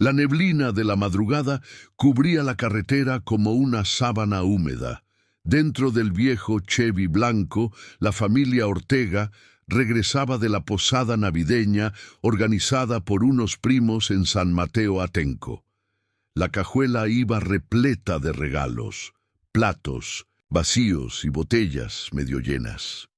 La neblina de la madrugada cubría la carretera como una sábana húmeda. Dentro del viejo Chevy blanco, la familia Ortega regresaba de la posada navideña organizada por unos primos en San Mateo Atenco. La cajuela iba repleta de regalos, platos, vacíos y botellas medio llenas.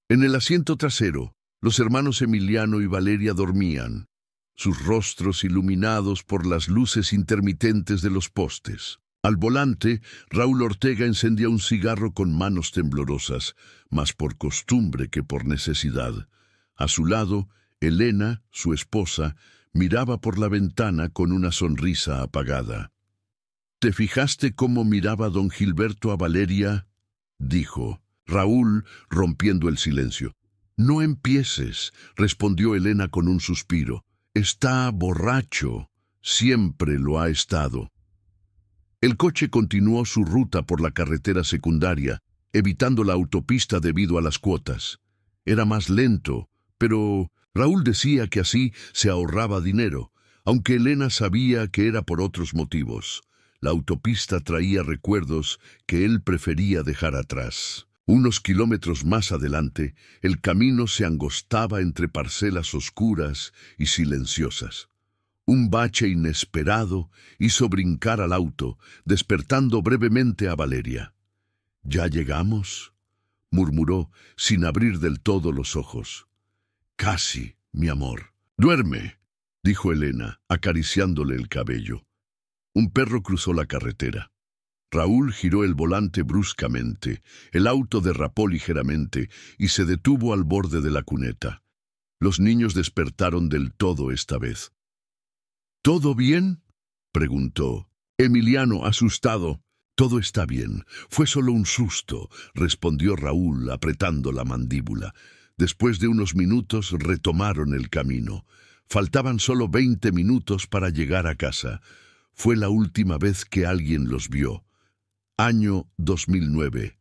En el asiento trasero, los hermanos Emiliano y Valeria dormían, sus rostros iluminados por las luces intermitentes de los postes. Al volante, Raúl Ortega encendía un cigarro con manos temblorosas, más por costumbre que por necesidad. A su lado, Elena, su esposa, miraba por la ventana con una sonrisa apagada. —¿Te fijaste cómo miraba don Gilberto a Valeria? —dijo Raúl, rompiendo el silencio. —No empieces —respondió Elena con un suspiro—. Está borracho. Siempre lo ha estado. El coche continuó su ruta por la carretera secundaria, evitando la autopista debido a las cuotas. Era más lento, pero Raúl decía que así se ahorraba dinero, aunque Elena sabía que era por otros motivos. La autopista traía recuerdos que él prefería dejar atrás. Unos kilómetros más adelante, el camino se angostaba entre parcelas oscuras y silenciosas. Un bache inesperado hizo brincar al auto, despertando brevemente a Valeria. —¿Ya llegamos? —murmuró, sin abrir del todo los ojos. —Casi, mi amor. —Duerme —dijo Elena, acariciándole el cabello. Un perro cruzó la carretera. Raúl giró el volante bruscamente, el auto derrapó ligeramente y se detuvo al borde de la cuneta. Los niños despertaron del todo esta vez. —¿Todo bien? —preguntó. Emiliano, asustado. —Todo está bien. Fue solo un susto —respondió Raúl, apretando la mandíbula. Después de unos minutos retomaron el camino. Faltaban solo 20 minutos para llegar a casa. Fue la última vez que alguien los vio. Año 2009.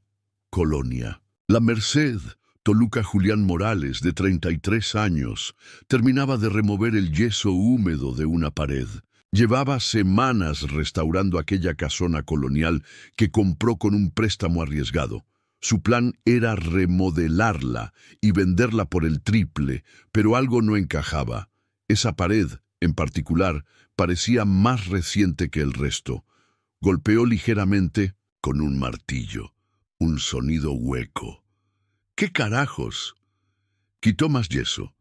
Colonia. La Merced, Toluca. Julián Morales, de 33 años, terminaba de remover el yeso húmedo de una pared. Llevaba semanas restaurando aquella casona colonial que compró con un préstamo arriesgado. Su plan era remodelarla y venderla por el triple, pero algo no encajaba. Esa pared, en particular, parecía más reciente que el resto. Golpeó ligeramente con un martillo. Un sonido hueco. —¿Qué carajos? Quitó más yeso,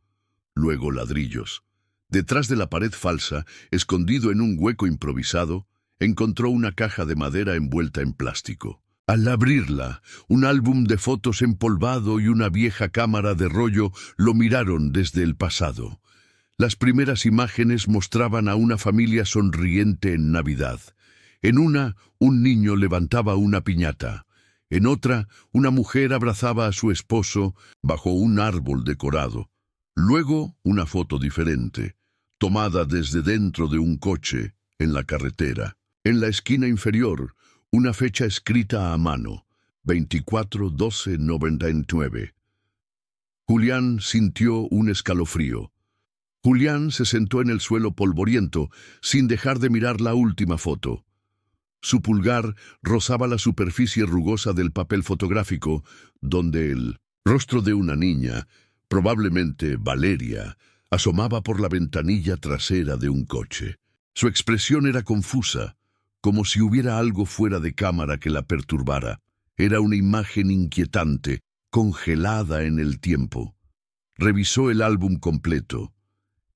luego ladrillos. Detrás de la pared falsa, escondido en un hueco improvisado, encontró una caja de madera envuelta en plástico. Al abrirla, un álbum de fotos empolvado y una vieja cámara de rollo lo miraron desde el pasado. Las primeras imágenes mostraban a una familia sonriente en Navidad. En una, un niño levantaba una piñata. En otra, una mujer abrazaba a su esposo bajo un árbol decorado. Luego, una foto diferente, tomada desde dentro de un coche, en la carretera. En la esquina inferior, una fecha escrita a mano, 24/12/99. Julián sintió un escalofrío. Julián se sentó en el suelo polvoriento, sin dejar de mirar la última foto. Su pulgar rozaba la superficie rugosa del papel fotográfico, donde el rostro de una niña, probablemente Valeria, asomaba por la ventanilla trasera de un coche. Su expresión era confusa, como si hubiera algo fuera de cámara que la perturbara. Era una imagen inquietante, congelada en el tiempo. Revisó el álbum completo.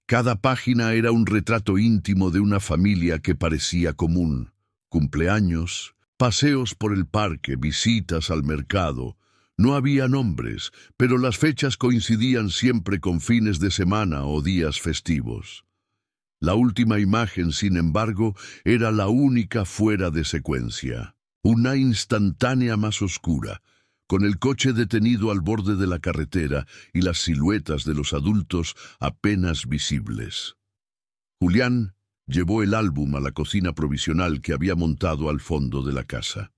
Cada página era un retrato íntimo de una familia que parecía común. Cumpleaños, paseos por el parque, visitas al mercado. No había nombres, pero las fechas coincidían siempre con fines de semana o días festivos. La última imagen, sin embargo, era la única fuera de secuencia. Una instantánea más oscura, con el coche detenido al borde de la carretera y las siluetas de los adultos apenas visibles. Julián llevó el álbum a la cocina provisional que había montado al fondo de la casa.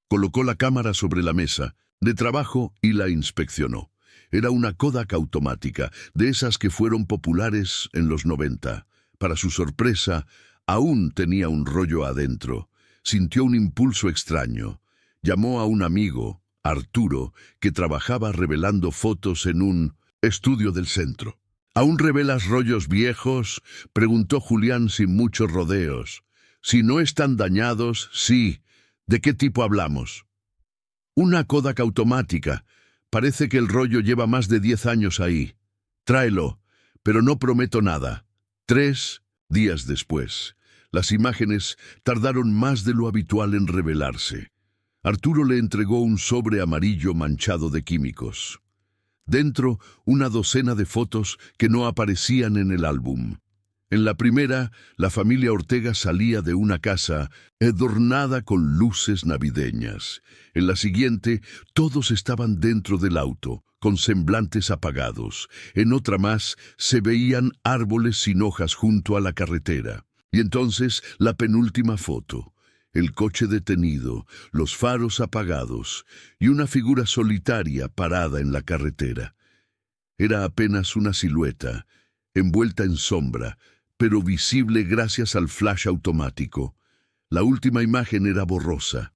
Colocó la cámara sobre la mesa de trabajo y la inspeccionó. Era una Kodak automática, de esas que fueron populares en los 90. Para su sorpresa, aún tenía un rollo adentro. Sintió un impulso extraño. Llamó a un amigo, Arturo, que trabajaba revelando fotos en un estudio del centro. ¿Aún revelas rollos viejos?, preguntó Julián sin muchos rodeos. Si no están dañados, sí. ¿De qué tipo hablamos? Una Kodak automática. Parece que el rollo lleva más de 10 años ahí. Tráelo, pero no prometo nada. 3 días después, las imágenes tardaron más de lo habitual en revelarse. Arturo le entregó un sobre amarillo manchado de químicos. Dentro, una docena de fotos que no aparecían en el álbum. En la primera, la familia Ortega salía de una casa adornada con luces navideñas. En la siguiente, todos estaban dentro del auto, con semblantes apagados. En otra más, se veían árboles sin hojas junto a la carretera. Y entonces, la penúltima foto. El coche detenido, los faros apagados y una figura solitaria parada en la carretera. Era apenas una silueta, envuelta en sombra, pero visible gracias al flash automático. La última imagen era borrosa.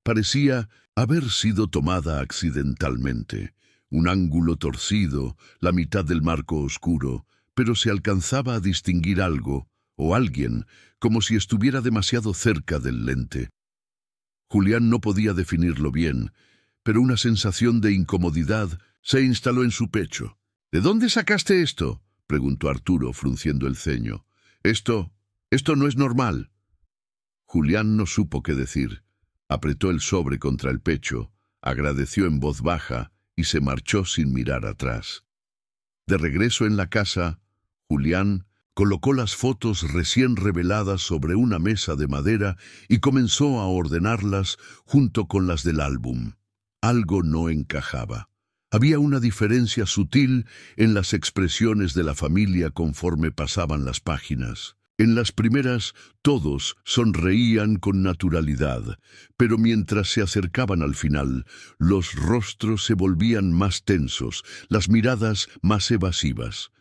Parecía haber sido tomada accidentalmente. Un ángulo torcido, la mitad del marco oscuro, pero se alcanzaba a distinguir algo, o alguien, como si estuviera demasiado cerca del lente. Julián no podía definirlo bien, pero una sensación de incomodidad se instaló en su pecho. ¿De dónde sacaste esto?, preguntó Arturo, frunciendo el ceño. Esto no es normal. Julián no supo qué decir. Apretó el sobre contra el pecho, agradeció en voz baja y se marchó sin mirar atrás. De regreso en la casa, Julián colocó las fotos recién reveladas sobre una mesa de madera y comenzó a ordenarlas junto con las del álbum. Algo no encajaba. Había una diferencia sutil en las expresiones de la familia conforme pasaban las páginas. En las primeras, todos sonreían con naturalidad, pero mientras se acercaban al final, los rostros se volvían más tensos, las miradas más evasivas.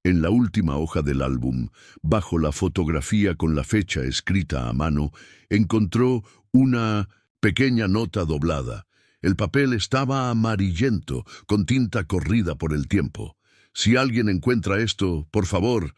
En la última hoja del álbum, bajo la fotografía con la fecha escrita a mano, encontró una pequeña nota doblada. El papel estaba amarillento, con tinta corrida por el tiempo. Si alguien encuentra esto, por favor,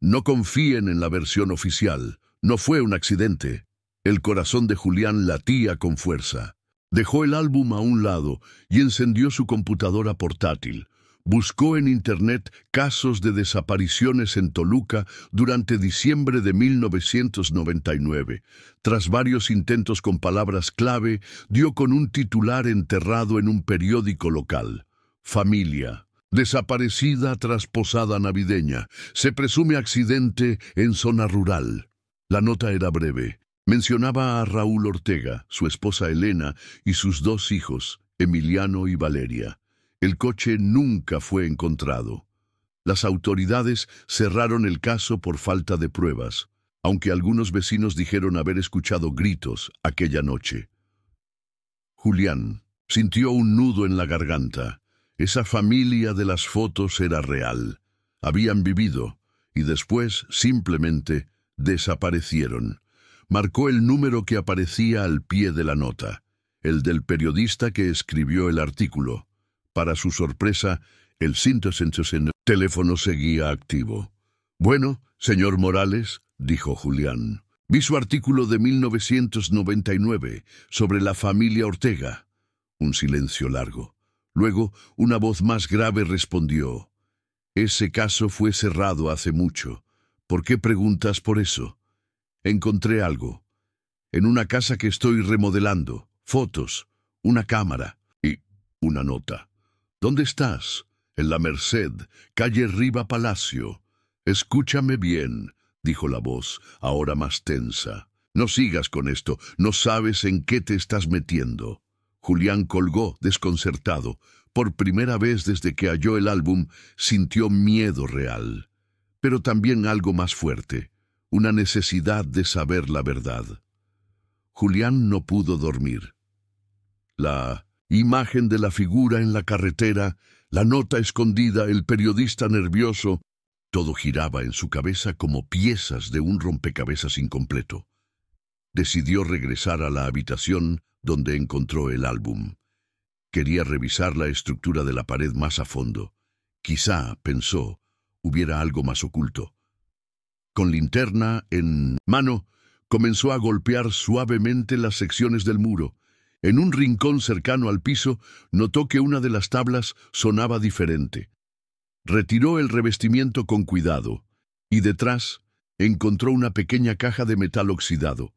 no confíen en la versión oficial. No fue un accidente. El corazón de Julián latía con fuerza. Dejó el álbum a un lado y encendió su computadora portátil. Buscó en Internet casos de desapariciones en Toluca durante diciembre de 1999. Tras varios intentos con palabras clave, dio con un titular enterrado en un periódico local. Familia. Desaparecida tras posada navideña. Se presume accidente en zona rural. La nota era breve. Mencionaba a Raúl Ortega, su esposa Elena y sus 2 hijos, Emiliano y Valeria. El coche nunca fue encontrado. Las autoridades cerraron el caso por falta de pruebas, aunque algunos vecinos dijeron haber escuchado gritos aquella noche. Julián sintió un nudo en la garganta. Esa familia de las fotos era real. Habían vivido y después simplemente desaparecieron. Marcó el número que aparecía al pie de la nota, el del periodista que escribió el artículo. Para su sorpresa, el teléfono seguía activo. «Bueno, señor Morales», dijo Julián, «vi su artículo de 1999 sobre la familia Ortega». Un silencio largo. Luego, una voz más grave respondió: «Ese caso fue cerrado hace mucho. ¿Por qué preguntas por eso? Encontré algo. En una casa que estoy remodelando. Fotos, una cámara y una nota». «¿Dónde estás?» «En la Merced, calle Riva Palacio». «Escúchame bien», dijo la voz, ahora más tensa. «No sigas con esto, no sabes en qué te estás metiendo». Julián colgó, desconcertado. Por primera vez desde que halló el álbum, sintió miedo real. Pero también algo más fuerte, una necesidad de saber la verdad. Julián no pudo dormir. La imagen de la figura en la carretera, la nota escondida, el periodista nervioso, Todo giraba en su cabeza como piezas de un rompecabezas incompleto. Decidió regresar a la habitación donde encontró el álbum. Quería revisar la estructura de la pared más a fondo. Quizá, pensó, hubiera algo más oculto. Con linterna en mano, comenzó a golpear suavemente las secciones del muro. En un rincón cercano al piso, notó que una de las tablas sonaba diferente. Retiró el revestimiento con cuidado, y detrás encontró una pequeña caja de metal oxidado.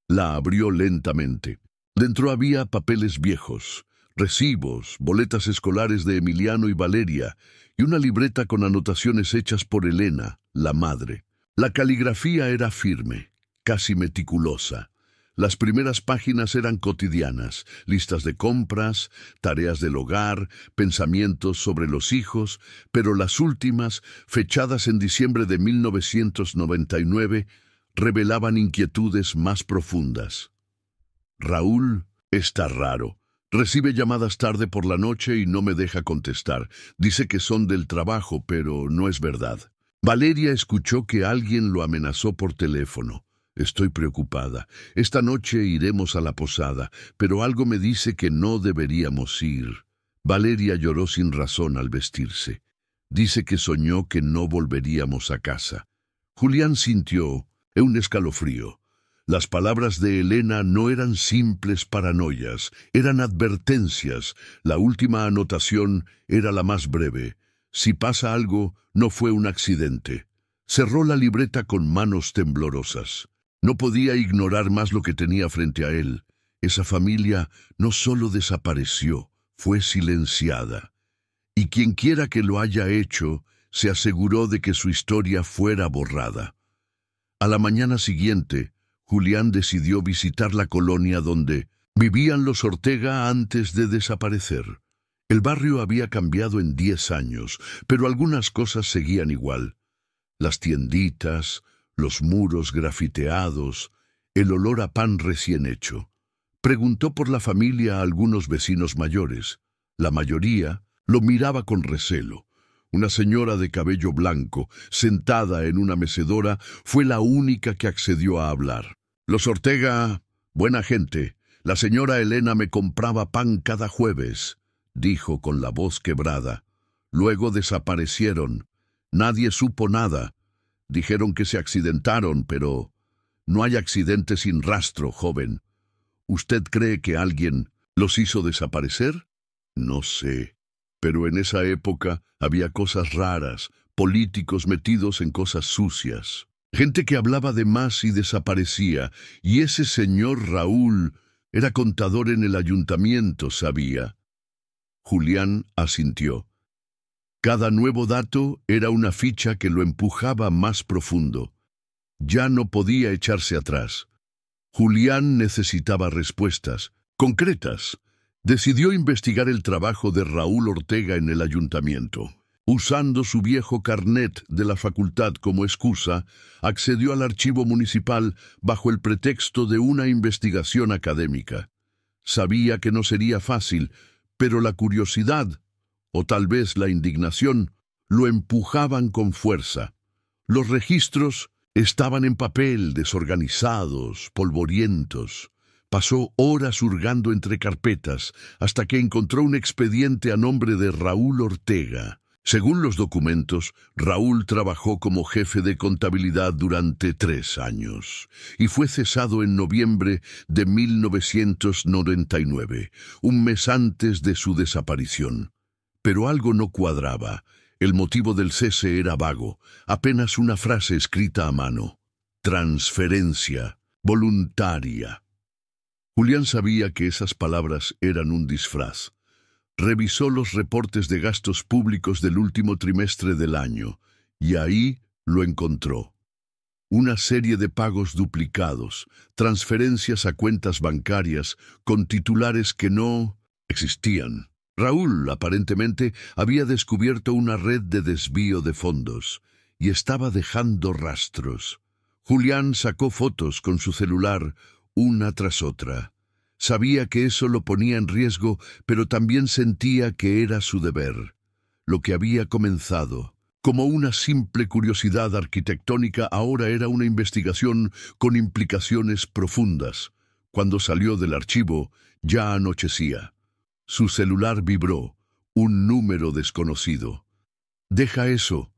La abrió lentamente. Dentro había papeles viejos, recibos, boletas escolares de Emiliano y Valeria, y una libreta con anotaciones hechas por Elena, la madre. La caligrafía era firme, casi meticulosa. Las primeras páginas eran cotidianas, listas de compras, tareas del hogar, pensamientos sobre los hijos, pero las últimas, fechadas en diciembre de 1999, revelaban inquietudes más profundas. Raúl está raro. Recibe llamadas tarde por la noche y no me deja contestar. Dice que son del trabajo, pero no es verdad. Valeria escuchó que alguien lo amenazó por teléfono. Estoy preocupada. Esta noche iremos a la posada, pero algo me dice que no deberíamos ir. Valeria lloró sin razón al vestirse. Dice que soñó que no volveríamos a casa. Julián sintió un escalofrío. Las palabras de Elena no eran simples paranoias, eran advertencias. La última anotación era la más breve. Si pasa algo, no fue un accidente. Cerró la libreta con manos temblorosas. No podía ignorar más lo que tenía frente a él. Esa familia no solo desapareció, fue silenciada. Y quienquiera que lo haya hecho, se aseguró de que su historia fuera borrada. A la mañana siguiente, Julián decidió visitar la colonia donde vivían los Ortega antes de desaparecer. El barrio había cambiado en 10 años, pero algunas cosas seguían igual. Las tienditas, los muros grafiteados, el olor a pan recién hecho. Preguntó por la familia a algunos vecinos mayores. La mayoría lo miraba con recelo. Una señora de cabello blanco, sentada en una mecedora, fue la única que accedió a hablar. Los Ortega, buena gente. La señora Elena me compraba pan cada jueves, dijo con la voz quebrada. Luego desaparecieron. Nadie supo nada. Dijeron que se accidentaron, pero no hay accidente sin rastro, joven. ¿Usted cree que alguien los hizo desaparecer? No sé. Pero en esa época había cosas raras, políticos metidos en cosas sucias. Gente que hablaba de más y desaparecía, y ese señor Raúl era contador en el ayuntamiento, sabía. Julián asintió. Cada nuevo dato era una ficha que lo empujaba más profundo. Ya no podía echarse atrás. Julián necesitaba respuestas, concretas. Decidió investigar el trabajo de Raúl Ortega en el ayuntamiento. Usando su viejo carnet de la facultad como excusa, accedió al archivo municipal bajo el pretexto de una investigación académica. Sabía que no sería fácil, pero la curiosidad, o tal vez la indignación, lo empujaban con fuerza. Los registros estaban en papel, desorganizados, polvorientos. Pasó horas hurgando entre carpetas hasta que encontró un expediente a nombre de Raúl Ortega. Según los documentos, Raúl trabajó como jefe de contabilidad durante 3 años y fue cesado en noviembre de 1999, un mes antes de su desaparición. Pero algo no cuadraba. El motivo del cese era vago, apenas una frase escrita a mano. Transferencia voluntaria. Julián sabía que esas palabras eran un disfraz. Revisó los reportes de gastos públicos del último trimestre del año, y ahí lo encontró. Una serie de pagos duplicados, transferencias a cuentas bancarias con titulares que no existían. Raúl, aparentemente, había descubierto una red de desvío de fondos y estaba dejando rastros. Julián sacó fotos con su celular, una tras otra. Sabía que eso lo ponía en riesgo, pero también sentía que era su deber. Lo que había comenzado Como una simple curiosidad arquitectónica, ahora era una investigación con implicaciones profundas. Cuando salió del archivo, ya anochecía. Su celular vibró. Un número desconocido. «Deja eso»,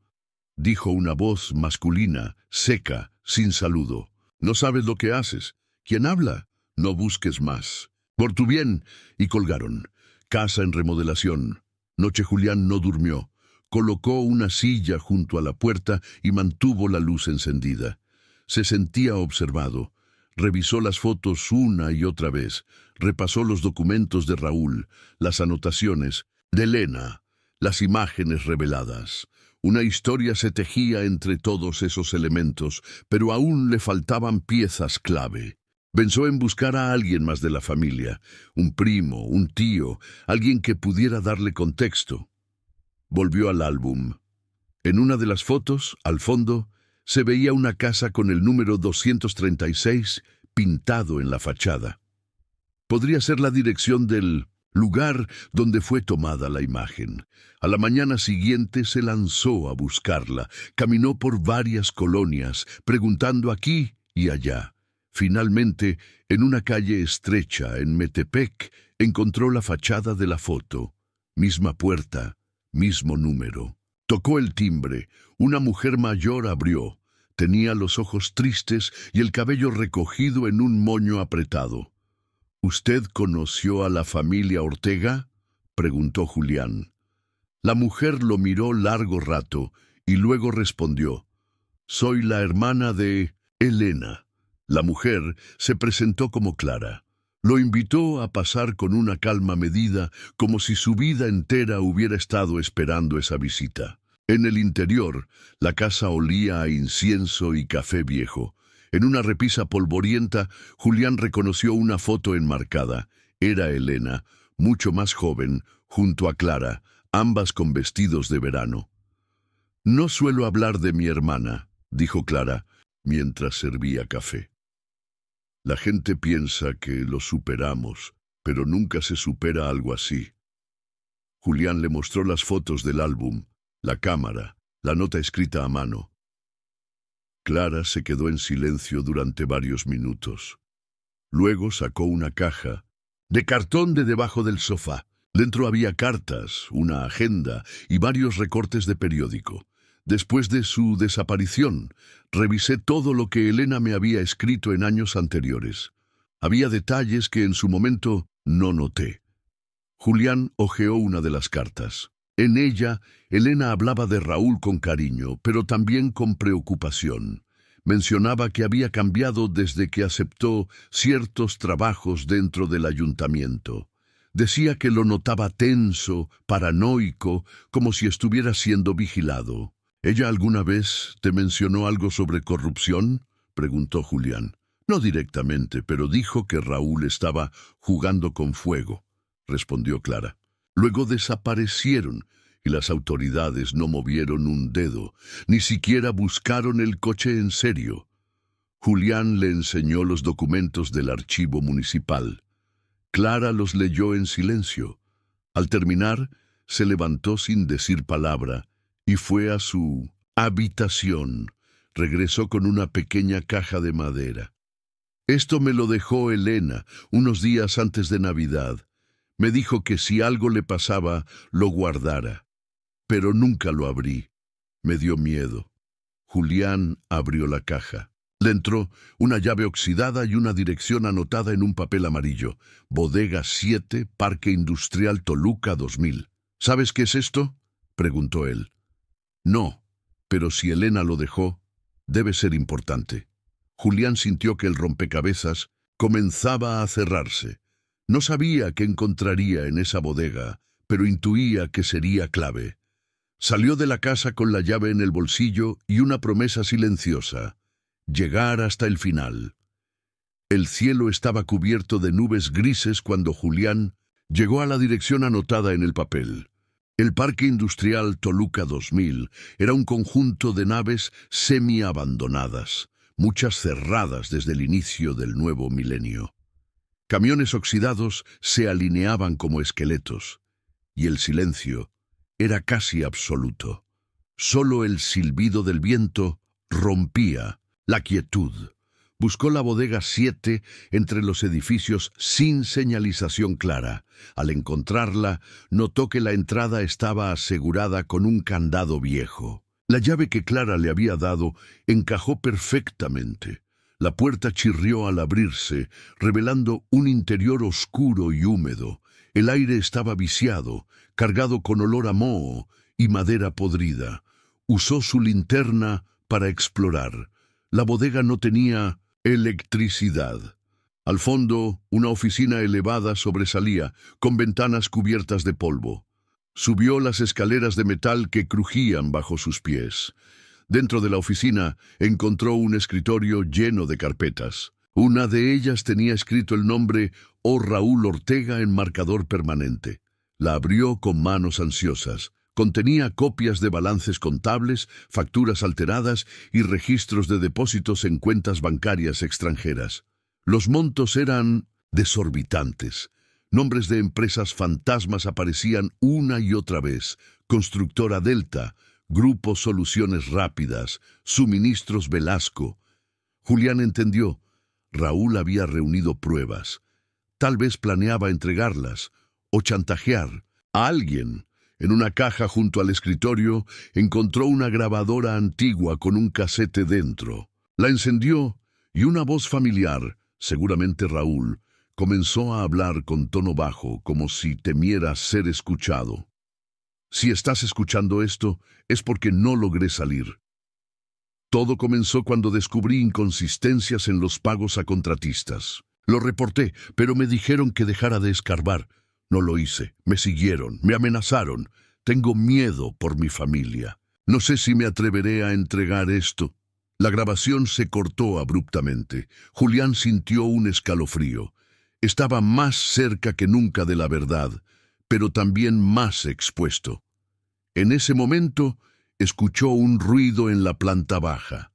dijo una voz masculina, seca, sin saludo. «No sabes lo que haces. ¿Quién habla? No busques más. Por tu bien». Y colgaron. Casa en remodelación. Noche Julián no durmió. Colocó una silla junto a la puerta y mantuvo la luz encendida. Se sentía observado. Revisó las fotos una y otra vez. Repasó los documentos de Raúl, las anotaciones de Elena, las imágenes reveladas. Una historia se tejía entre todos esos elementos, pero aún le faltaban piezas clave. Pensó en buscar a alguien más de la familia, un primo, un tío, alguien que pudiera darle contexto. Volvió al álbum. En una de las fotos, al fondo, se veía una casa con el número 236 pintado en la fachada. Podría ser la dirección del lugar donde fue tomada la imagen. A la mañana siguiente se lanzó a buscarla. Caminó por varias colonias, preguntando aquí y allá. Finalmente, en una calle estrecha en Metepec, encontró la fachada de la foto. Misma puerta, mismo número. Tocó el timbre. Una mujer mayor abrió. Tenía los ojos tristes y el cabello recogido en un moño apretado. «¿Usted conoció a la familia Ortega?», preguntó Julián. La mujer lo miró largo rato y luego respondió: «Soy la hermana de Elena». La mujer se presentó como Clara. Lo invitó a pasar con una calma medida, como si su vida entera hubiera estado esperando esa visita. En el interior, la casa olía a incienso y café viejo. En una repisa polvorienta, Julián reconoció una foto enmarcada. Era Elena, mucho más joven, junto a Clara, ambas con vestidos de verano. «No suelo hablar de mi hermana», dijo Clara, mientras servía café. «La gente piensa que lo superamos, pero nunca se supera algo así». Julián le mostró las fotos del álbum, la cámara, la nota escrita a mano. Clara se quedó en silencio durante varios minutos. Luego sacó una caja de cartón de debajo del sofá. Dentro había cartas, una agenda y varios recortes de periódico. Después de su desaparición, revisé todo lo que Elena me había escrito en años anteriores. Había detalles que en su momento no noté. Julián hojeó una de las cartas. En ella, Elena hablaba de Raúl con cariño, pero también con preocupación. Mencionaba que había cambiado desde que aceptó ciertos trabajos dentro del ayuntamiento. Decía que lo notaba tenso, paranoico, como si estuviera siendo vigilado. «¿Ella alguna vez te mencionó algo sobre corrupción?», preguntó Julián. «No directamente, pero dijo que Raúl estaba jugando con fuego», respondió Clara. «Luego desaparecieron y las autoridades no movieron un dedo, ni siquiera buscaron el coche en serio». Julián le enseñó los documentos del archivo municipal. Clara los leyó en silencio. Al terminar, se levantó sin decir palabra y fue a su habitación. Regresó con una pequeña caja de madera. «Esto me lo dejó Elena unos días antes de Navidad. Me dijo que si algo le pasaba, lo guardara. Pero nunca lo abrí. Me dio miedo». Julián abrió la caja. Dentro, una llave oxidada y una dirección anotada en un papel amarillo. Bodega 7, Parque Industrial Toluca 2000. «¿Sabes qué es esto?», preguntó él. «No, pero si Elena lo dejó, debe ser importante». Julián sintió que el rompecabezas comenzaba a cerrarse. No sabía qué encontraría en esa bodega, pero intuía que sería clave. Salió de la casa con la llave en el bolsillo y una promesa silenciosa: llegar hasta el final. El cielo estaba cubierto de nubes grises cuando Julián llegó a la dirección anotada en el papel. El Parque Industrial Toluca 2000 era un conjunto de naves semi-abandonadas, muchas cerradas desde el inicio del nuevo milenio. Camiones oxidados se alineaban como esqueletos, y el silencio era casi absoluto. Solo el silbido del viento rompía la quietud. Buscó la bodega 7 entre los edificios sin señalización clara. Al encontrarla, notó que la entrada estaba asegurada con un candado viejo. La llave que Clara le había dado encajó perfectamente. La puerta chirrió al abrirse, revelando un interior oscuro y húmedo. El aire estaba viciado, cargado con olor a moho y madera podrida. Usó su linterna para explorar. La bodega no tenía electricidad. Al fondo, una oficina elevada sobresalía, con ventanas cubiertas de polvo. Subió las escaleras de metal que crujían bajo sus pies. Dentro de la oficina encontró un escritorio lleno de carpetas. Una de ellas tenía escrito el nombre O. Raúl Ortega en marcador permanente. La abrió con manos ansiosas. Contenía copias de balances contables, facturas alteradas y registros de depósitos en cuentas bancarias extranjeras. Los montos eran desorbitantes. Nombres de empresas fantasmas aparecían una y otra vez. Constructora Delta, Grupo Soluciones Rápidas, Suministros Velasco. Julián entendió. Raúl había reunido pruebas. Tal vez planeaba entregarlas o chantajear a alguien. En una caja junto al escritorio encontró una grabadora antigua con un casete dentro. La encendió y una voz familiar, seguramente Raúl, comenzó a hablar con tono bajo, como si temiera ser escuchado. Si estás escuchando esto, es porque no logré salir. Todo comenzó cuando descubrí inconsistencias en los pagos a contratistas. Lo reporté, pero me dijeron que dejara de escarbar. No lo hice. Me siguieron, me amenazaron. Tengo miedo por mi familia. No sé si me atreveré a entregar esto. La grabación se cortó abruptamente. Julián sintió un escalofrío. Estaba más cerca que nunca de la verdad, pero también más expuesto. En ese momento, escuchó un ruido en la planta baja.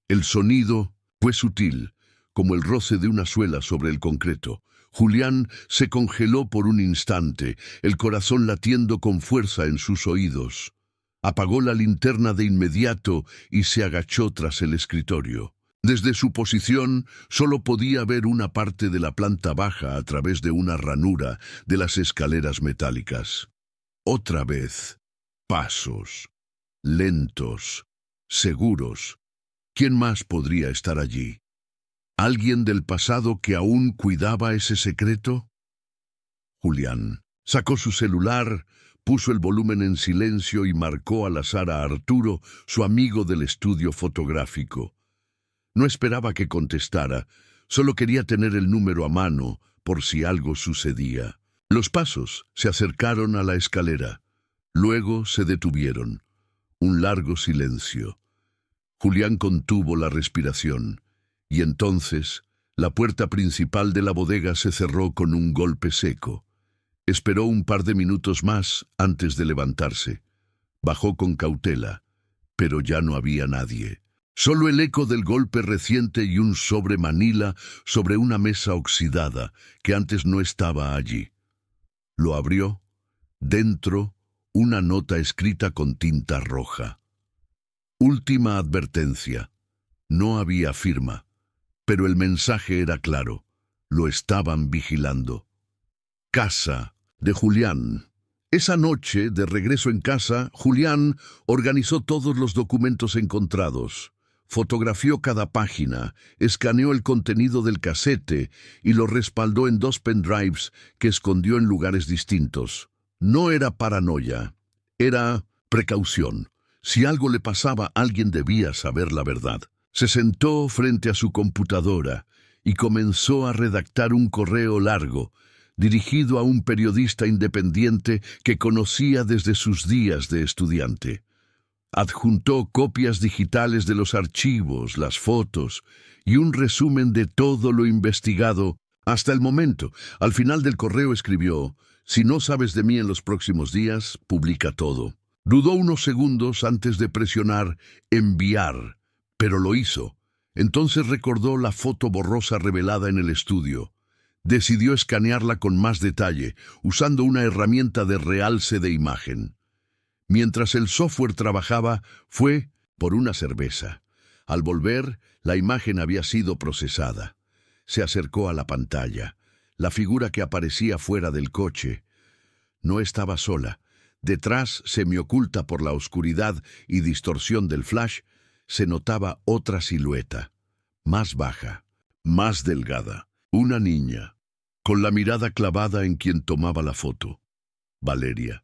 El sonido fue sutil, como el roce de una suela sobre el concreto. Julián se congeló por un instante, el corazón latiendo con fuerza en sus oídos. Apagó la linterna de inmediato y se agachó tras el escritorio. Desde su posición solo podía ver una parte de la planta baja a través de una ranura de las escaleras metálicas. Otra vez, pasos, lentos, seguros. ¿Quién más podría estar allí? ¿Alguien del pasado que aún cuidaba ese secreto? Julián sacó su celular, puso el volumen en silencio y marcó al azar a Arturo, su amigo del estudio fotográfico. No esperaba que contestara, solo quería tener el número a mano por si algo sucedía. Los pasos se acercaron a la escalera. Luego se detuvieron. Un largo silencio. Julián contuvo la respiración. Y entonces, la puerta principal de la bodega se cerró con un golpe seco. Esperó un par de minutos más antes de levantarse. Bajó con cautela, pero ya no había nadie. Solo el eco del golpe reciente y un sobre Manila sobre una mesa oxidada que antes no estaba allí. Lo abrió. Dentro, una nota escrita con tinta roja. Última advertencia. No había firma. Pero el mensaje era claro. Lo estaban vigilando. Casa de Julián. Esa noche, de regreso en casa, Julián organizó todos los documentos encontrados. Fotografió cada página, escaneó el contenido del casete y lo respaldó en 2 pendrives que escondió en lugares distintos. No era paranoia, era precaución. Si algo le pasaba, alguien debía saber la verdad. Se sentó frente a su computadora y comenzó a redactar un correo largo, dirigido a un periodista independiente que conocía desde sus días de estudiante. Adjuntó copias digitales de los archivos, las fotos y un resumen de todo lo investigado hasta el momento. Al final del correo escribió: «Si no sabes de mí en los próximos días, publica todo». Dudó unos segundos antes de presionar «enviar», pero lo hizo. Entonces recordó la foto borrosa revelada en el estudio. Decidió escanearla con más detalle, usando una herramienta de realce de imagen. Mientras el software trabajaba, fue por una cerveza. Al volver, la imagen había sido procesada. Se acercó a la pantalla. La figura que aparecía fuera del coche no estaba sola. Detrás, semioculta por la oscuridad y distorsión del flash, se notaba otra silueta, más baja, más delgada, una niña, con la mirada clavada en quien tomaba la foto. Valeria.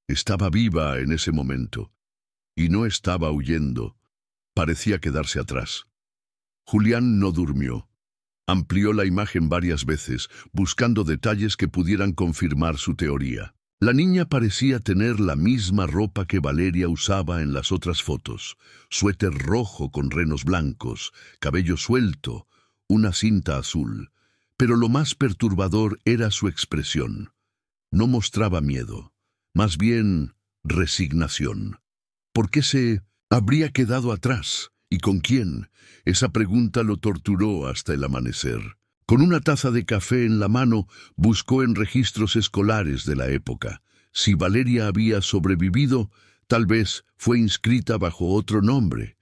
Estaba viva en ese momento, y no estaba huyendo. Parecía quedarse atrás. Julián no durmió. Amplió la imagen varias veces, buscando detalles que pudieran confirmar su teoría. La niña parecía tener la misma ropa que Valeria usaba en las otras fotos. Suéter rojo con renos blancos, cabello suelto, una cinta azul. Pero lo más perturbador era su expresión. No mostraba miedo, más bien resignación. ¿Por qué se habría quedado atrás? ¿Y con quién? Esa pregunta lo torturó hasta el amanecer. Con una taza de café en la mano, buscó en registros escolares de la época. Si Valeria había sobrevivido, tal vez fue inscrita bajo otro nombre.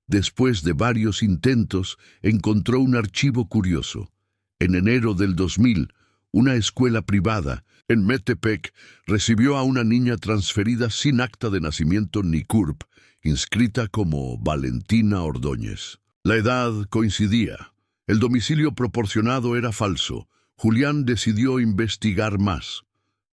Después de varios intentos, encontró un archivo curioso. En enero del 2000, una escuela privada en Metepec recibió a una niña transferida sin acta de nacimiento ni CURP, inscrita como Valentina Ordóñez. La edad coincidía. El domicilio proporcionado era falso. Julián decidió investigar más.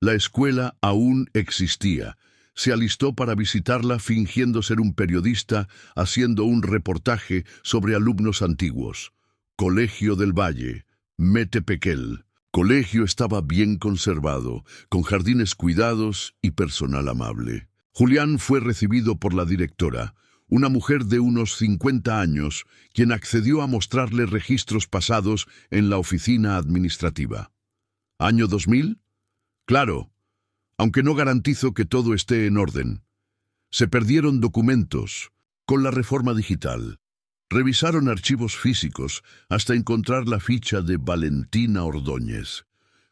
La escuela aún existía. Se alistó para visitarla fingiendo ser un periodista, haciendo un reportaje sobre alumnos antiguos. Colegio del Valle, Metepequel. Colegio estaba bien conservado, con jardines cuidados y personal amable. Julián fue recibido por la directora, una mujer de unos 50 años, quien accedió a mostrarle registros pasados en la oficina administrativa. ¿Año 2000? Claro, aunque no garantizo que todo esté en orden. Se perdieron documentos con la reforma digital. Revisaron archivos físicos hasta encontrar la ficha de Valentina Ordóñez.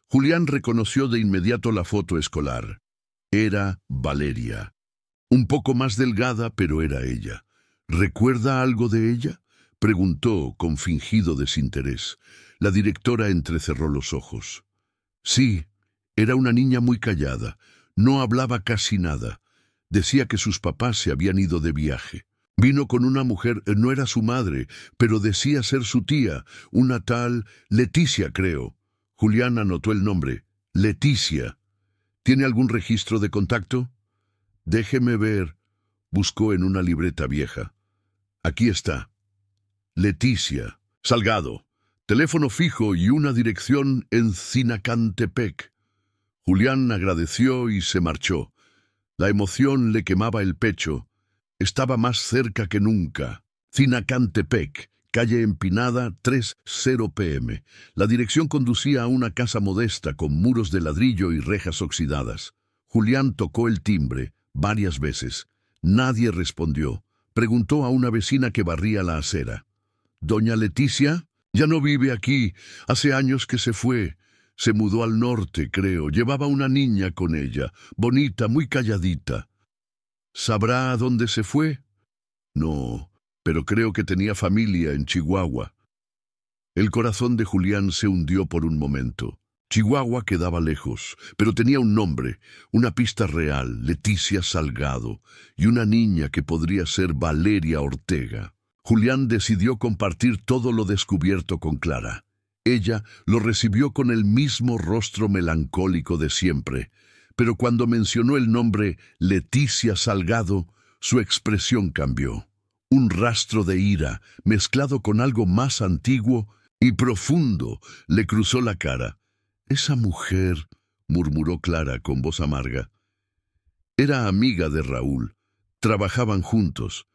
Julián reconoció de inmediato la foto escolar. Era Valeria. Un poco más delgada, pero era ella. ¿Recuerda algo de ella?, preguntó con fingido desinterés. La directora entrecerró los ojos. Sí, era una niña muy callada. No hablaba casi nada. Decía que sus papás se habían ido de viaje. Vino con una mujer, no era su madre, pero decía ser su tía, una tal Leticia, creo. Julián anotó el nombre. Leticia. ¿Tiene algún registro de contacto? Déjeme ver. Buscó en una libreta vieja. Aquí está. Leticia. Salgado. Teléfono fijo y una dirección en Zinacantepec. Julián agradeció y se marchó. La emoción le quemaba el pecho. Estaba más cerca que nunca. Zinacantepec, calle empinada, 3:0 p.m. La dirección conducía a una casa modesta con muros de ladrillo y rejas oxidadas. Julián tocó el timbre varias veces. Nadie respondió. Preguntó a una vecina que barría la acera. ¿Doña Leticia? Ya no vive aquí. Hace años que se fue. Se mudó al norte, creo. Llevaba una niña con ella, bonita, muy calladita. ¿Sabrá a dónde se fue? No, pero creo que tenía familia en Chihuahua. El corazón de Julián se hundió por un momento. Chihuahua quedaba lejos, pero tenía un nombre, una pista real, Leticia Salgado, y una niña que podría ser Valeria Ortega. Julián decidió compartir todo lo descubierto con Clara. Ella lo recibió con el mismo rostro melancólico de siempre, pero cuando mencionó el nombre Leticia Salgado, su expresión cambió. Un rastro de ira, mezclado con algo más antiguo y profundo, le cruzó la cara. «Esa mujer», murmuró Clara con voz amarga. Era amiga de Raúl. Trabajaban juntos.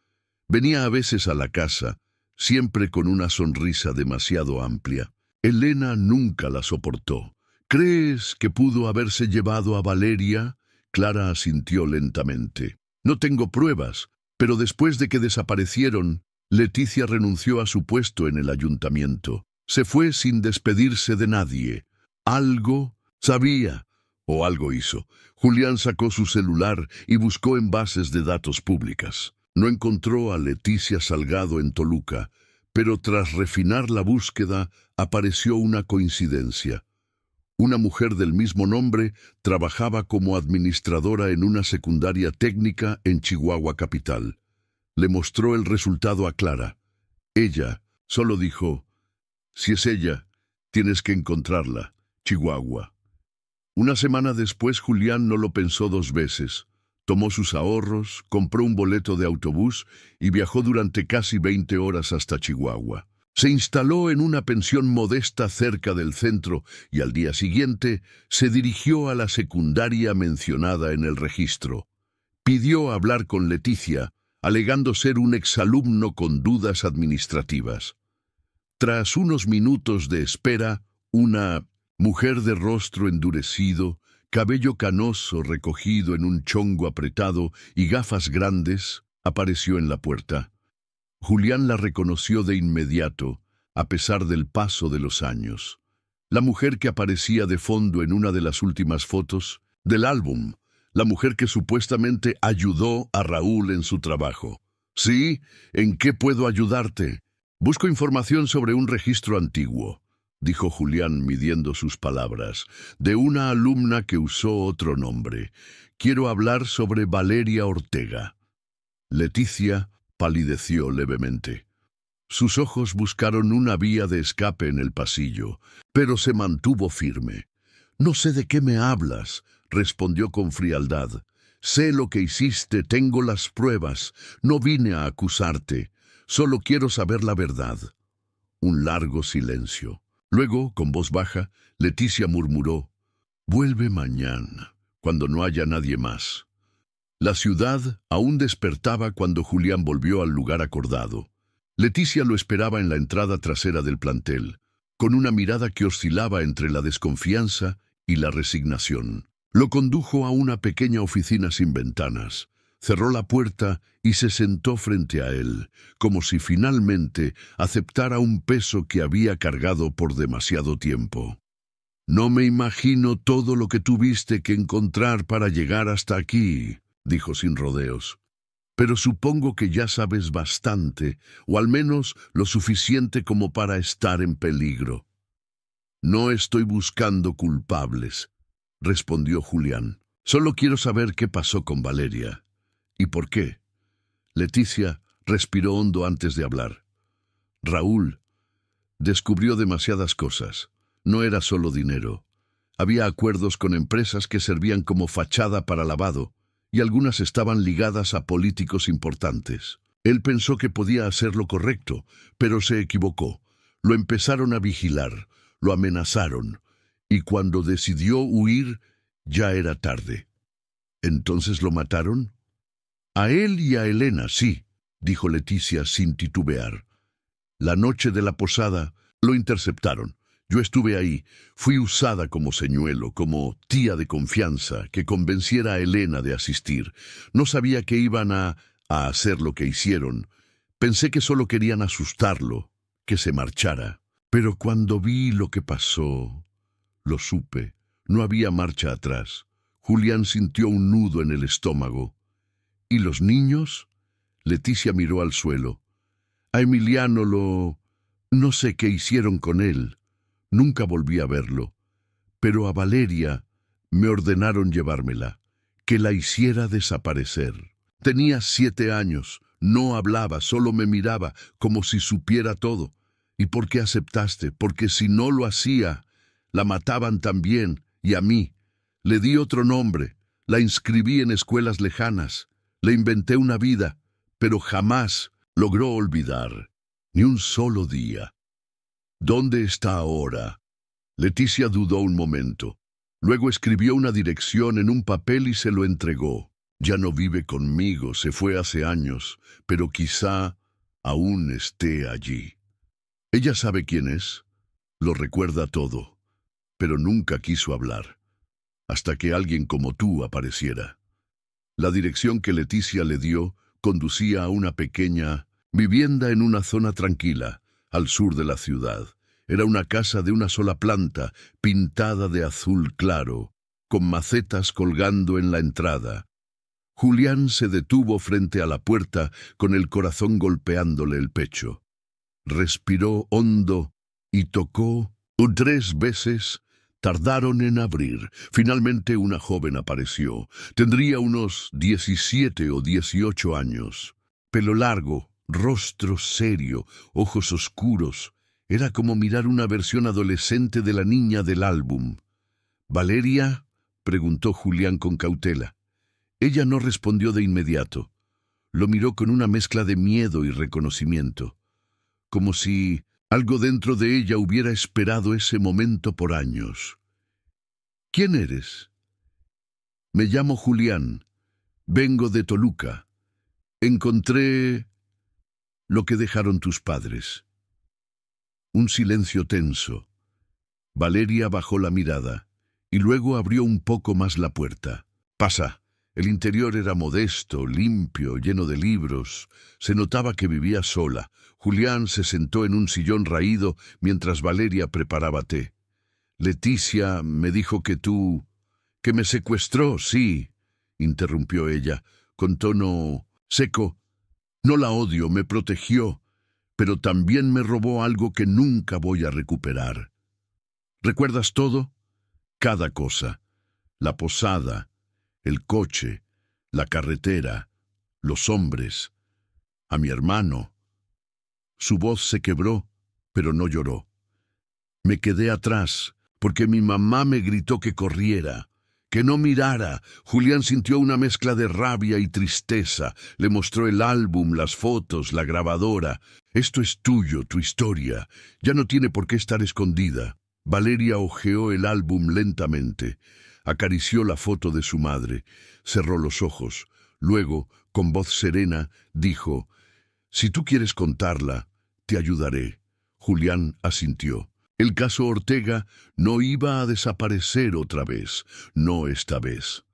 Venía a veces a la casa, siempre con una sonrisa demasiado amplia. Elena nunca la soportó. ¿Crees que pudo haberse llevado a Valeria? Clara asintió lentamente. No tengo pruebas, pero después de que desaparecieron, Leticia renunció a su puesto en el ayuntamiento. Se fue sin despedirse de nadie. Algo sabía. O algo hizo. Julián sacó su celular y buscó en bases de datos públicas. No encontró a Leticia Salgado en Toluca, pero tras refinar la búsqueda apareció una coincidencia. Una mujer del mismo nombre trabajaba como administradora en una secundaria técnica en Chihuahua capital. Le mostró el resultado a Clara. Ella solo dijo: «Si es ella, tienes que encontrarla, Chihuahua». Una semana después, Julián no lo pensó dos veces. Tomó sus ahorros, compró un boleto de autobús y viajó durante casi 20 horas hasta Chihuahua. Se instaló en una pensión modesta cerca del centro y al día siguiente se dirigió a la secundaria mencionada en el registro. Pidió hablar con Leticia, alegando ser un exalumno con dudas administrativas. Tras unos minutos de espera, una mujer de rostro endurecido, cabello canoso recogido en un chongo apretado y gafas grandes, apareció en la puerta. Julián la reconoció de inmediato, a pesar del paso de los años. La mujer que aparecía de fondo en una de las últimas fotos del álbum, la mujer que supuestamente ayudó a Raúl en su trabajo. «Sí, ¿en qué puedo ayudarte?» «Busco información sobre un registro antiguo», dijo Julián midiendo sus palabras, «de una alumna que usó otro nombre. Quiero hablar sobre Valeria Ortega». Leticia palideció levemente. Sus ojos buscaron una vía de escape en el pasillo, pero se mantuvo firme. «No sé de qué me hablas», respondió con frialdad. «Sé lo que hiciste, tengo las pruebas. No vine a acusarte. Solo quiero saber la verdad». Un largo silencio. Luego, con voz baja, Leticia murmuró: «Vuelve mañana, cuando no haya nadie más». La ciudad aún despertaba cuando Julián volvió al lugar acordado. Leticia lo esperaba en la entrada trasera del plantel, con una mirada que oscilaba entre la desconfianza y la resignación. Lo condujo a una pequeña oficina sin ventanas, cerró la puerta y se sentó frente a él, como si finalmente aceptara un peso que había cargado por demasiado tiempo. «No me imagino todo lo que tuviste que encontrar para llegar hasta aquí», dijo sin rodeos. «Pero supongo que ya sabes bastante, o al menos lo suficiente como para estar en peligro». «No estoy buscando culpables», respondió Julián. «Solo quiero saber qué pasó con Valeria. ¿Y por qué?» Leticia respiró hondo antes de hablar. «Raúl descubrió demasiadas cosas. No era solo dinero. Había acuerdos con empresas que servían como fachada para lavado, y algunas estaban ligadas a políticos importantes. Él pensó que podía hacer lo correcto, pero se equivocó. Lo empezaron a vigilar, lo amenazaron, y cuando decidió huir, ya era tarde». «¿Entonces lo mataron?» «A él y a Elena, sí», dijo Leticia sin titubear. «La noche de la posada lo interceptaron. Yo estuve ahí. Fui usada como señuelo, como tía de confianza, que convenciera a Elena de asistir. No sabía que iban a hacer lo que hicieron. Pensé que solo querían asustarlo, que se marchara. Pero cuando vi lo que pasó, lo supe. No había marcha atrás». Julián sintió un nudo en el estómago. «¿Y los niños?» Leticia miró al suelo. «A Emiliano no sé qué hicieron con él. Nunca volví a verlo. Pero a Valeria me ordenaron llevármela, que la hiciera desaparecer. Tenía 7 años, no hablaba, solo me miraba, como si supiera todo. ¿Y por qué aceptaste? Porque si no lo hacía, la mataban también, y a mí. Le di otro nombre, la inscribí en escuelas lejanas, le inventé una vida, pero jamás logró olvidar, ni un solo día». «¿Dónde está ahora?» Leticia dudó un momento. Luego escribió una dirección en un papel y se lo entregó. «Ya no vive conmigo, se fue hace años, pero quizá aún esté allí». Ella sabe quién es, lo recuerda todo, pero nunca quiso hablar, hasta que alguien como tú apareciera. La dirección que Leticia le dio conducía a una pequeña vivienda en una zona tranquila, al sur de la ciudad. Era una casa de una sola planta, pintada de azul claro, con macetas colgando en la entrada. Julián se detuvo frente a la puerta con el corazón golpeándole el pecho. Respiró hondo y tocó 3 veces. Tardaron en abrir. Finalmente una joven apareció. Tendría unos 17 o 18 años. Pelo largo, rostro serio, ojos oscuros. Era como mirar una versión adolescente de la niña del álbum. «¿Valeria?», preguntó Julián con cautela. Ella no respondió de inmediato. Lo miró con una mezcla de miedo y reconocimiento, como si algo dentro de ella hubiera esperado ese momento por años. «¿Quién eres?» «Me llamo Julián. Vengo de Toluca. Encontré lo que dejaron tus padres». Un silencio tenso. Valeria bajó la mirada y luego abrió un poco más la puerta. «Pasa». El interior era modesto, limpio, lleno de libros. Se notaba que vivía sola. Julián se sentó en un sillón raído mientras Valeria preparaba té. «Leticia me dijo que tú... que me secuestró, sí», interrumpió ella, con tono seco. «No la odio, me protegió, pero también me robó algo que nunca voy a recuperar». «¿Recuerdas todo?» «Cada cosa. La posada, el coche, la carretera, los hombres, a mi hermano». Su voz se quebró, pero no lloró. «Me quedé atrás, porque mi mamá me gritó que corriera, que no mirara». Julián sintió una mezcla de rabia y tristeza. Le mostró el álbum, las fotos, la grabadora. «Esto es tuyo, tu historia. Ya no tiene por qué estar escondida». Valeria hojeó el álbum lentamente. Acarició la foto de su madre, cerró los ojos. Luego, con voz serena, dijo: «Si tú quieres contarla, te ayudaré». Julián asintió. El caso Ortega no iba a desaparecer otra vez, no esta vez.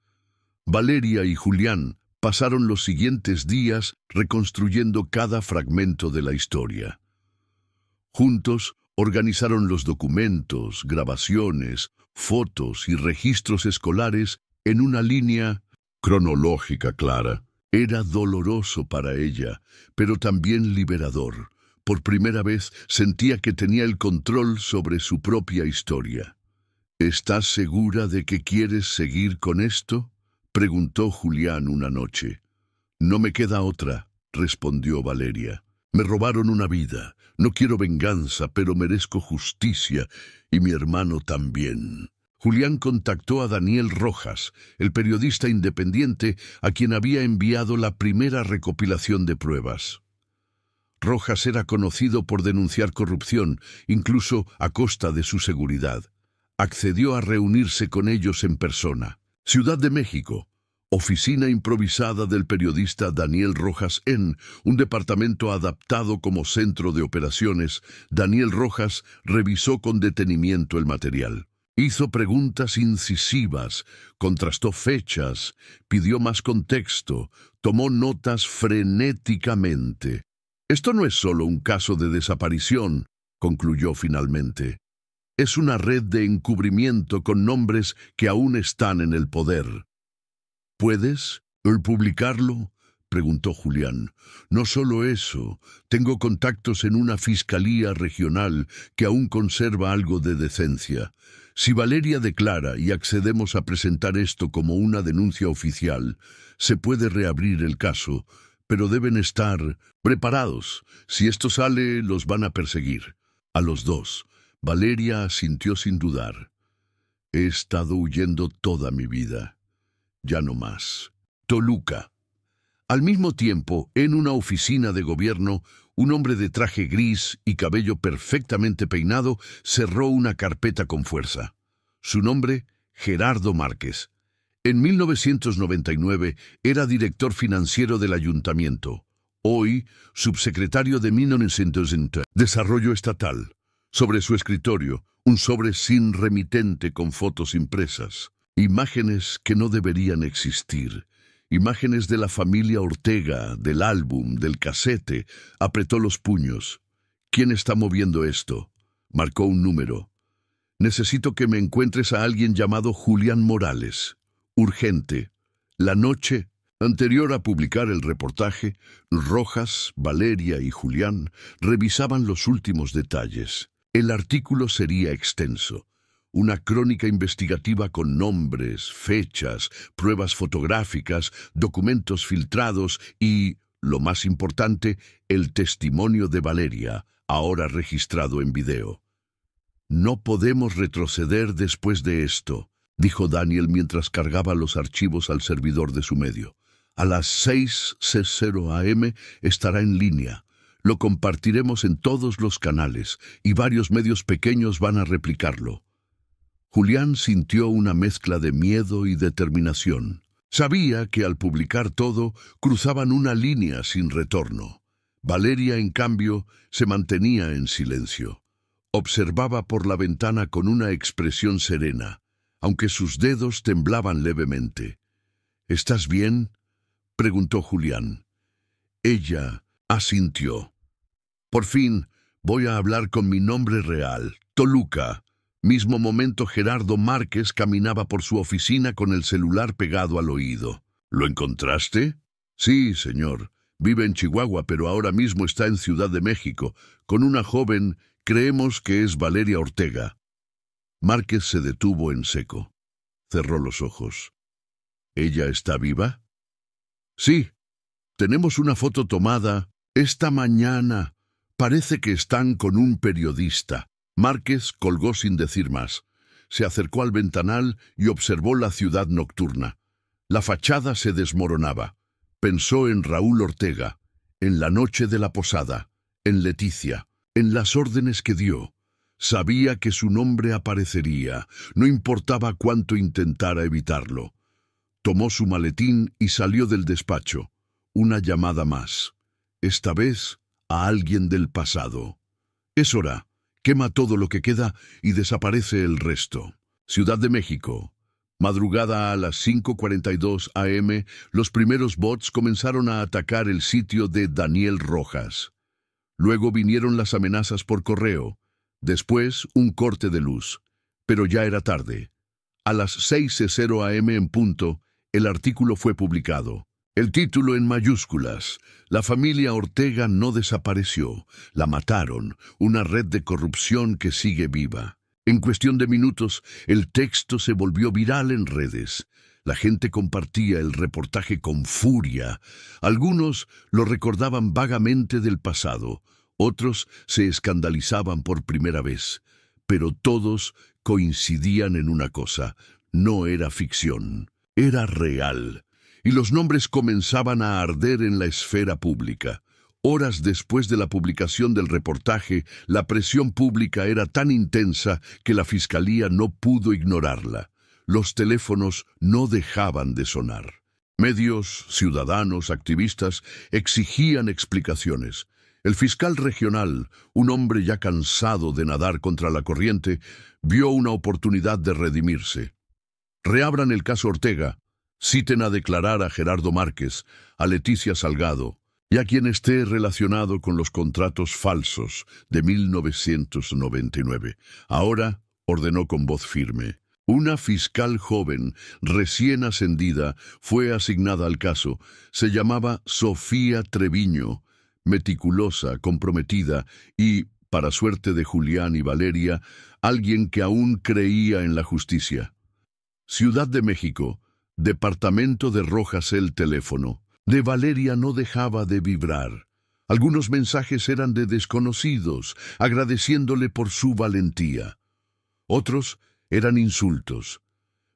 Valeria y Julián pasaron los siguientes días reconstruyendo cada fragmento de la historia. Juntos organizaron los documentos, grabaciones, fotos y registros escolares en una línea cronológica clara. Era doloroso para ella, pero también liberador. Por primera vez sentía que tenía el control sobre su propia historia. «¿Estás segura de que quieres seguir con esto?», preguntó Julián una noche. «No me queda otra», respondió Valeria. «Me robaron una vida. No quiero venganza, pero merezco justicia, y mi hermano también». Julián contactó a Daniel Rojas, el periodista independiente a quien había enviado la primera recopilación de pruebas. Rojas era conocido por denunciar corrupción, incluso a costa de su seguridad. Accedió a reunirse con ellos en persona. Ciudad de México. Oficina improvisada del periodista Daniel Rojas en un departamento adaptado como centro de operaciones. Daniel Rojas revisó con detenimiento el material. Hizo preguntas incisivas, contrastó fechas, pidió más contexto, tomó notas frenéticamente. «Esto no es solo un caso de desaparición», concluyó finalmente. «Es una red de encubrimiento con nombres que aún están en el poder». «¿Puedes publicarlo?», preguntó Julián. «No solo eso, tengo contactos en una fiscalía regional que aún conserva algo de decencia. Si Valeria declara y accedemos a presentar esto como una denuncia oficial, se puede reabrir el caso, pero deben estar preparados. Si esto sale, los van a perseguir. A los dos». Valeria asintió sin dudar. «He estado huyendo toda mi vida. Ya no más». Toluca. Al mismo tiempo, en una oficina de gobierno, un hombre de traje gris y cabello perfectamente peinado cerró una carpeta con fuerza. Su nombre, Gerardo Márquez. En 1999 era director financiero del ayuntamiento. Hoy, subsecretario de Desarrollo Estatal. Sobre su escritorio, un sobre sin remitente con fotos impresas. Imágenes que no deberían existir. Imágenes de la familia Ortega, del álbum, del casete. Apretó los puños. «¿Quién está moviendo esto?». Marcó un número. Necesito que me encuentres a alguien llamado Julián Morales. Urgente. La noche anterior a publicar el reportaje, Rojas, Valeria y Julián revisaban los últimos detalles. El artículo sería extenso. Una crónica investigativa con nombres, fechas, pruebas fotográficas, documentos filtrados y, lo más importante, el testimonio de Valeria, ahora registrado en video. No podemos retroceder después de esto, dijo Daniel mientras cargaba los archivos al servidor de su medio. A las 6:00 AM estará en línea. Lo compartiremos en todos los canales y varios medios pequeños van a replicarlo. Julián sintió una mezcla de miedo y determinación. Sabía que al publicar todo cruzaban una línea sin retorno. Valeria, en cambio, se mantenía en silencio. Observaba por la ventana con una expresión serena, aunque sus dedos temblaban levemente. «¿Estás bien?», preguntó Julián. Ella asintió. «Por fin voy a hablar con mi nombre real, Toluca». Mismo momento Gerardo Márquez caminaba por su oficina con el celular pegado al oído. «¿Lo encontraste?» «Sí, señor. Vive en Chihuahua, pero ahora mismo está en Ciudad de México, con una joven, creemos que es Valeria Ortega». Márquez se detuvo en seco. Cerró los ojos. «¿Ella está viva?» «Sí. Tenemos una foto tomada esta mañana. Parece que están con un periodista». Márquez colgó sin decir más. Se acercó al ventanal y observó la ciudad nocturna. La fachada se desmoronaba. Pensó en Raúl Ortega, en la noche de la posada, en Leticia, en las órdenes que dio. Sabía que su nombre aparecería, no importaba cuánto intentara evitarlo. Tomó su maletín y salió del despacho. Una llamada más. Esta vez a alguien del pasado. Es hora. Quema todo lo que queda y desaparece el resto. Ciudad de México. Madrugada a las 5:42 AM, los primeros bots comenzaron a atacar el sitio de Daniel Rojas. Luego vinieron las amenazas por correo. Después, un corte de luz. Pero ya era tarde. A las 6:00 AM en punto, el artículo fue publicado. El título en mayúsculas: «La familia Ortega no desapareció, la mataron, una red de corrupción que sigue viva». En cuestión de minutos, el texto se volvió viral en redes. La gente compartía el reportaje con furia. Algunos lo recordaban vagamente del pasado, otros se escandalizaban por primera vez. Pero todos coincidían en una cosa: no era ficción, era real. Y los nombres comenzaban a arder en la esfera pública. Horas después de la publicación del reportaje, la presión pública era tan intensa que la fiscalía no pudo ignorarla. Los teléfonos no dejaban de sonar. Medios, ciudadanos, activistas exigían explicaciones. El fiscal regional, un hombre ya cansado de nadar contra la corriente, vio una oportunidad de redimirse. «Reabran el caso Ortega. Citen a declarar a Gerardo Márquez, a Leticia Salgado y a quien esté relacionado con los contratos falsos de 1999. Ahora», ordenó con voz firme. Una fiscal joven, recién ascendida, fue asignada al caso. Se llamaba Sofía Treviño, meticulosa, comprometida y, para suerte de Julián y Valeria, alguien que aún creía en la justicia. Ciudad de México. Departamento de Rojas. El teléfono de Valeria no dejaba de vibrar. Algunos mensajes eran de desconocidos, agradeciéndole por su valentía. Otros eran insultos.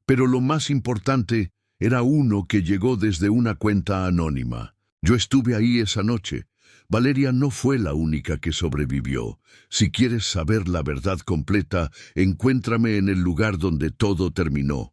Pero lo más importante era uno que llegó desde una cuenta anónima. «Yo estuve ahí esa noche. Valeria no fue la única que sobrevivió. Si quieres saber la verdad completa, encuéntrame en el lugar donde todo terminó».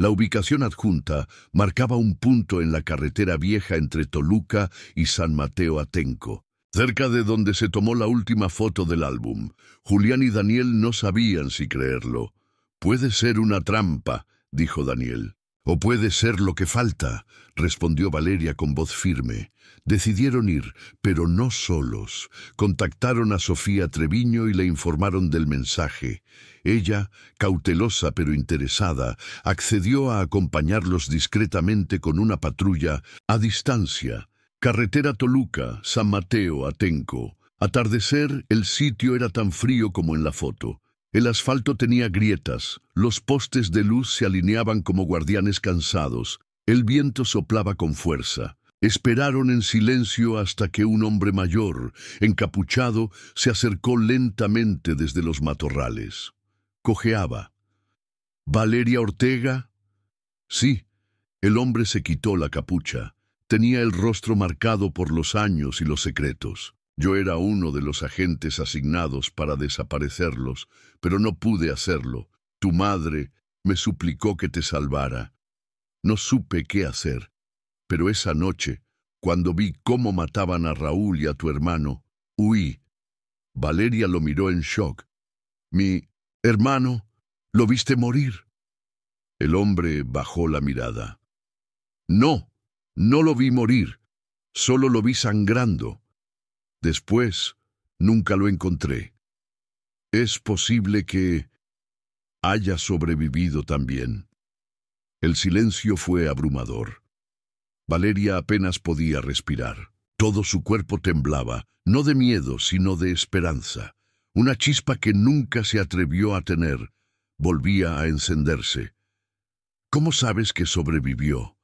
La ubicación adjunta marcaba un punto en la carretera vieja entre Toluca y San Mateo Atenco, cerca de donde se tomó la última foto del álbum. Julián y Daniel no sabían si creerlo. «Puede ser una trampa», dijo Daniel. O puede ser lo que falta, respondió Valeria con voz firme. Decidieron ir, pero no solos. Contactaron a Sofía Treviño y le informaron del mensaje. Ella, cautelosa pero interesada, accedió a acompañarlos discretamente con una patrulla a distancia. Carretera Toluca, San Mateo, Atenco. Atardecer, el sitio era tan frío como en la foto. El asfalto tenía grietas, los postes de luz se alineaban como guardianes cansados, el viento soplaba con fuerza. Esperaron en silencio hasta que un hombre mayor, encapuchado, se acercó lentamente desde los matorrales. Cojeaba. ¿Valeria Ortega? Sí. El hombre se quitó la capucha. Tenía el rostro marcado por los años y los secretos. Yo era uno de los agentes asignados para desaparecerlos, pero no pude hacerlo. Tu madre me suplicó que te salvara. No supe qué hacer, pero esa noche, cuando vi cómo mataban a Raúl y a tu hermano, huí. Valeria lo miró en shock. Mi hermano, ¿lo viste morir? El hombre bajó la mirada. No, no lo vi morir, solo lo vi sangrando. Después, nunca lo encontré. Es posible que haya sobrevivido también. El silencio fue abrumador. Valeria apenas podía respirar. Todo su cuerpo temblaba, no de miedo, sino de esperanza. Una chispa que nunca se atrevió a tener volvía a encenderse. ¿Cómo sabes que sobrevivió?,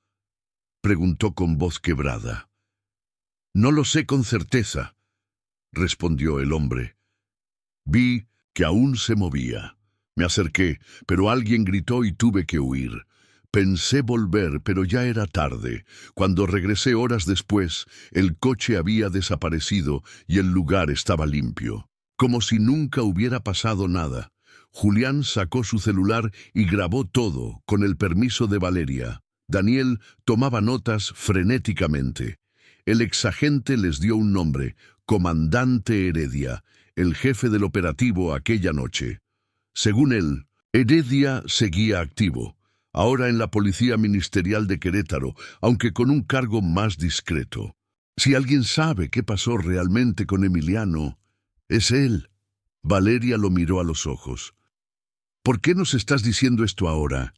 preguntó con voz quebrada. No lo sé con certeza, respondió el hombre. Vi que aún se movía. Me acerqué, pero alguien gritó y tuve que huir. Pensé volver, pero ya era tarde. Cuando regresé horas después, el coche había desaparecido y el lugar estaba limpio. Como si nunca hubiera pasado nada. Julián sacó su celular y grabó todo, con el permiso de Valeria. Daniel tomaba notas frenéticamente. El exagente les dio un nombre, Comandante Heredia, el jefe del operativo aquella noche. Según él, Heredia seguía activo, ahora en la Policía Ministerial de Querétaro, aunque con un cargo más discreto. Si alguien sabe qué pasó realmente con Emiliano, es él. Valeria lo miró a los ojos. ¿Por qué nos estás diciendo esto ahora?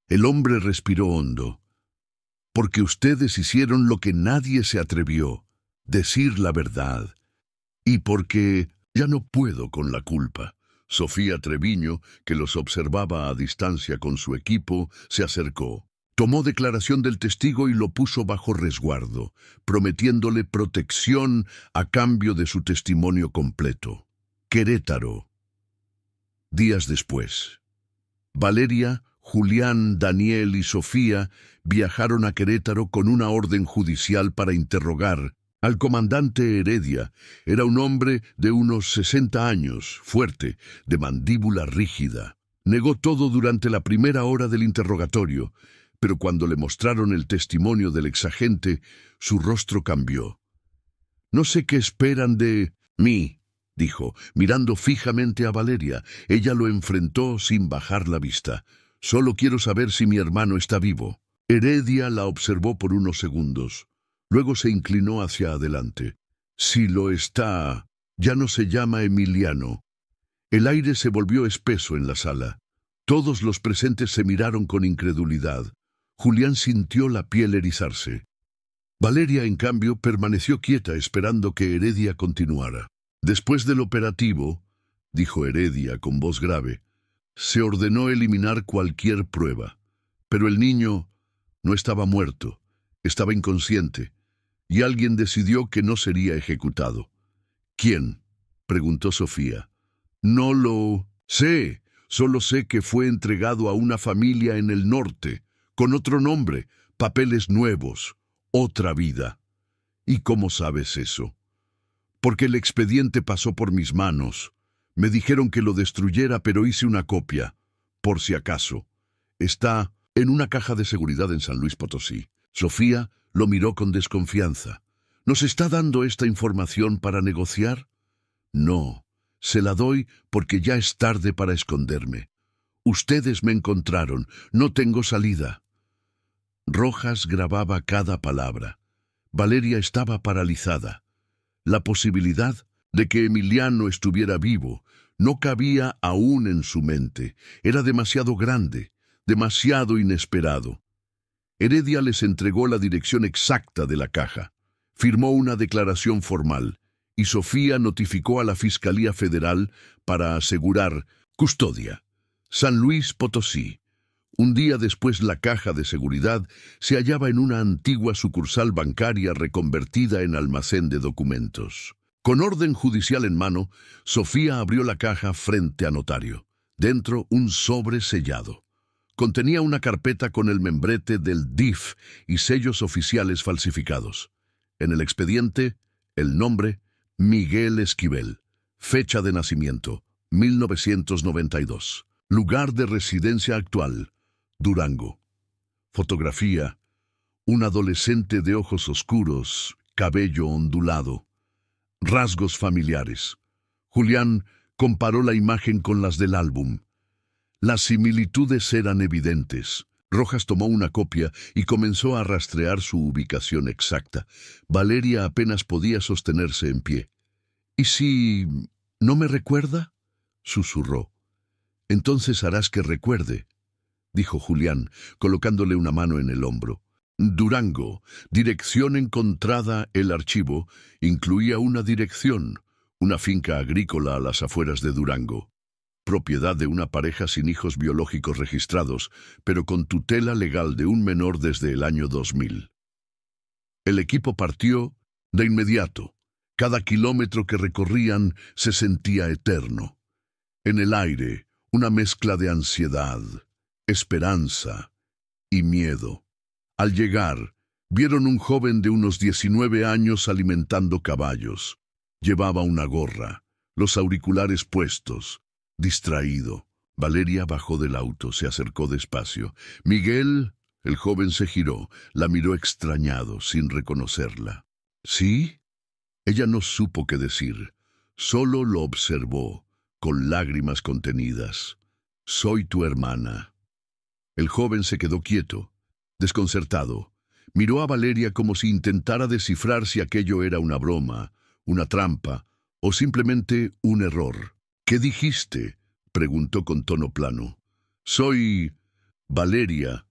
El hombre respiró hondo. Porque ustedes hicieron lo que nadie se atrevió, decir la verdad. Y porque ya no puedo con la culpa. Sofía Treviño, que los observaba a distancia con su equipo, se acercó. Tomó declaración del testigo y lo puso bajo resguardo, prometiéndole protección a cambio de su testimonio completo. Querétaro. Días después. Valeria, Julián, Daniel y Sofía viajaron a Querétaro con una orden judicial para interrogar al comandante Heredia. Era un hombre de unos 60 años, fuerte, de mandíbula rígida. Negó todo durante la primera hora del interrogatorio, pero cuando le mostraron el testimonio del exagente, su rostro cambió. «No sé qué esperan de mí», dijo, mirando fijamente a Valeria. Ella lo enfrentó sin bajar la vista. «Solo quiero saber si mi hermano está vivo». Heredia la observó por unos segundos. Luego se inclinó hacia adelante. «Si lo está, ya no se llama Emiliano». El aire se volvió espeso en la sala. Todos los presentes se miraron con incredulidad. Julián sintió la piel erizarse. Valeria, en cambio, permaneció quieta esperando que Heredia continuara. «Después del operativo», dijo Heredia con voz grave, «se ordenó eliminar cualquier prueba. Pero el niño no estaba muerto, estaba inconsciente, y alguien decidió que no sería ejecutado». «¿Quién?», preguntó Sofía. «No lo sé, solo sé que fue entregado a una familia en el norte, con otro nombre, papeles nuevos, otra vida». «¿Y cómo sabes eso?» «Porque el expediente pasó por mis manos. Me dijeron que lo destruyera, pero hice una copia, por si acaso. Está en una caja de seguridad en San Luis Potosí». Sofía lo miró con desconfianza. «¿Nos está dando esta información para negociar?» «No, se la doy porque ya es tarde para esconderme. Ustedes me encontraron, no tengo salida». Rojas grababa cada palabra. Valeria estaba paralizada. La posibilidad de que Emiliano estuviera vivo no cabía aún en su mente. Era demasiado grande, demasiado inesperado. Heredia les entregó la dirección exacta de la caja. Firmó una declaración formal y Sofía notificó a la Fiscalía Federal para asegurar custodia. San Luis Potosí. Un día después, la caja de seguridad se hallaba en una antigua sucursal bancaria reconvertida en almacén de documentos. Con orden judicial en mano, Sofía abrió la caja frente a notario. Dentro, un sobre sellado. Contenía una carpeta con el membrete del DIF y sellos oficiales falsificados. En el expediente, el nombre, Miguel Esquivel. Fecha de nacimiento, 1992. Lugar de residencia actual, Durango. Fotografía, un adolescente de ojos oscuros, cabello ondulado. Rasgos familiares. Julián comparó la imagen con las del álbum. Las similitudes eran evidentes. Rojas tomó una copia y comenzó a rastrear su ubicación exacta. Valeria apenas podía sostenerse en pie. «¿Y si no me recuerda?», susurró. «Entonces harás que recuerde», dijo Julián, colocándole una mano en el hombro. Durango, dirección encontrada. El archivo incluía una dirección, una finca agrícola a las afueras de Durango, propiedad de una pareja sin hijos biológicos registrados, pero con tutela legal de un menor desde el año 2000. El equipo partió de inmediato. Cada kilómetro que recorrían se sentía eterno. En el aire, una mezcla de ansiedad, esperanza y miedo. Al llegar, vieron un joven de unos 19 años alimentando caballos. Llevaba una gorra, los auriculares puestos, distraído. Valeria bajó del auto, se acercó despacio. Miguel, el joven se giró, la miró extrañado, sin reconocerla. ¿Sí? Ella no supo qué decir, solo lo observó, con lágrimas contenidas. «Soy tu hermana». El joven se quedó quieto, desconcertado. Miró a Valeria como si intentara descifrar si aquello era una broma, una trampa o simplemente un error. «¿Qué dijiste?», preguntó con tono plano. «Soy Valeria,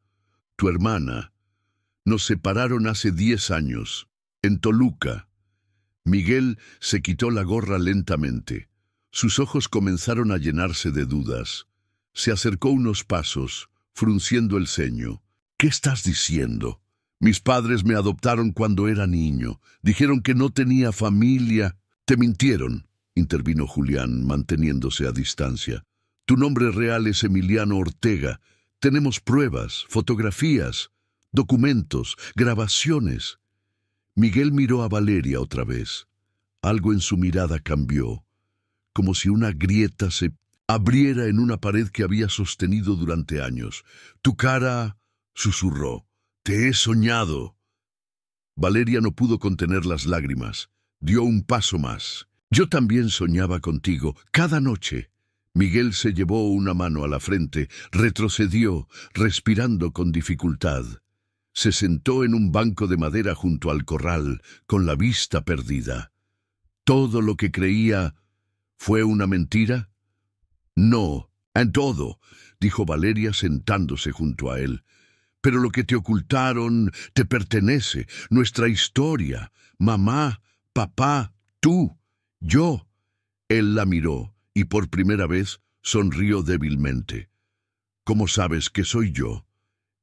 tu hermana. Nos separaron hace 10 años, en Toluca». Miguel se quitó la gorra lentamente. Sus ojos comenzaron a llenarse de dudas. Se acercó unos pasos, frunciendo el ceño. «¿Qué estás diciendo? Mis padres me adoptaron cuando era niño. Dijeron que no tenía familia». «Te mintieron», intervino Julián, manteniéndose a distancia. «Tu nombre real es Emiliano Ortega. Tenemos pruebas, fotografías, documentos, grabaciones». Miguel miró a Valeria otra vez. Algo en su mirada cambió, como si una grieta se abriera en una pared que había sostenido durante años. «Tu cara», susurró, «te he soñado». Valeria no pudo contener las lágrimas. Dio un paso más. «Yo también soñaba contigo, cada noche». Miguel se llevó una mano a la frente, retrocedió, respirando con dificultad. Se sentó en un banco de madera junto al corral, con la vista perdida. ¿Todo lo que creía fue una mentira? «No, en todo», dijo Valeria sentándose junto a él. «Pero lo que te ocultaron te pertenece, nuestra historia. Mamá, papá, tú, yo». Él la miró y por primera vez sonrió débilmente. «¿Cómo sabes que soy yo?».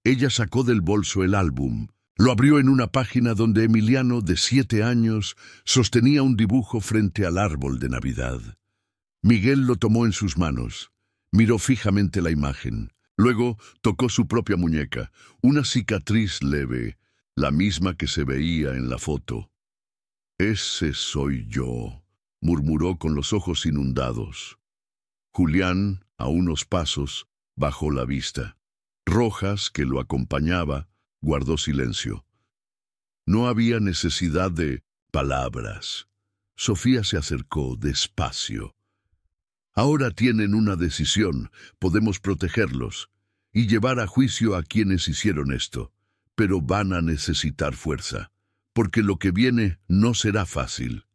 Ella sacó del bolso el álbum. Lo abrió en una página donde Emiliano, de 7 años, sostenía un dibujo frente al árbol de Navidad. Miguel lo tomó en sus manos. Miró fijamente la imagen. Luego tocó su propia muñeca, una cicatriz leve, la misma que se veía en la foto. «Ese soy yo», murmuró con los ojos inundados. Julián, a unos pasos, bajó la vista. Rojas, que lo acompañaba, guardó silencio. No había necesidad de palabras. Sofía se acercó despacio. «Ahora tienen una decisión. Podemos protegerlos y llevar a juicio a quienes hicieron esto. pero van a necesitar fuerza, porque lo que viene no será fácil.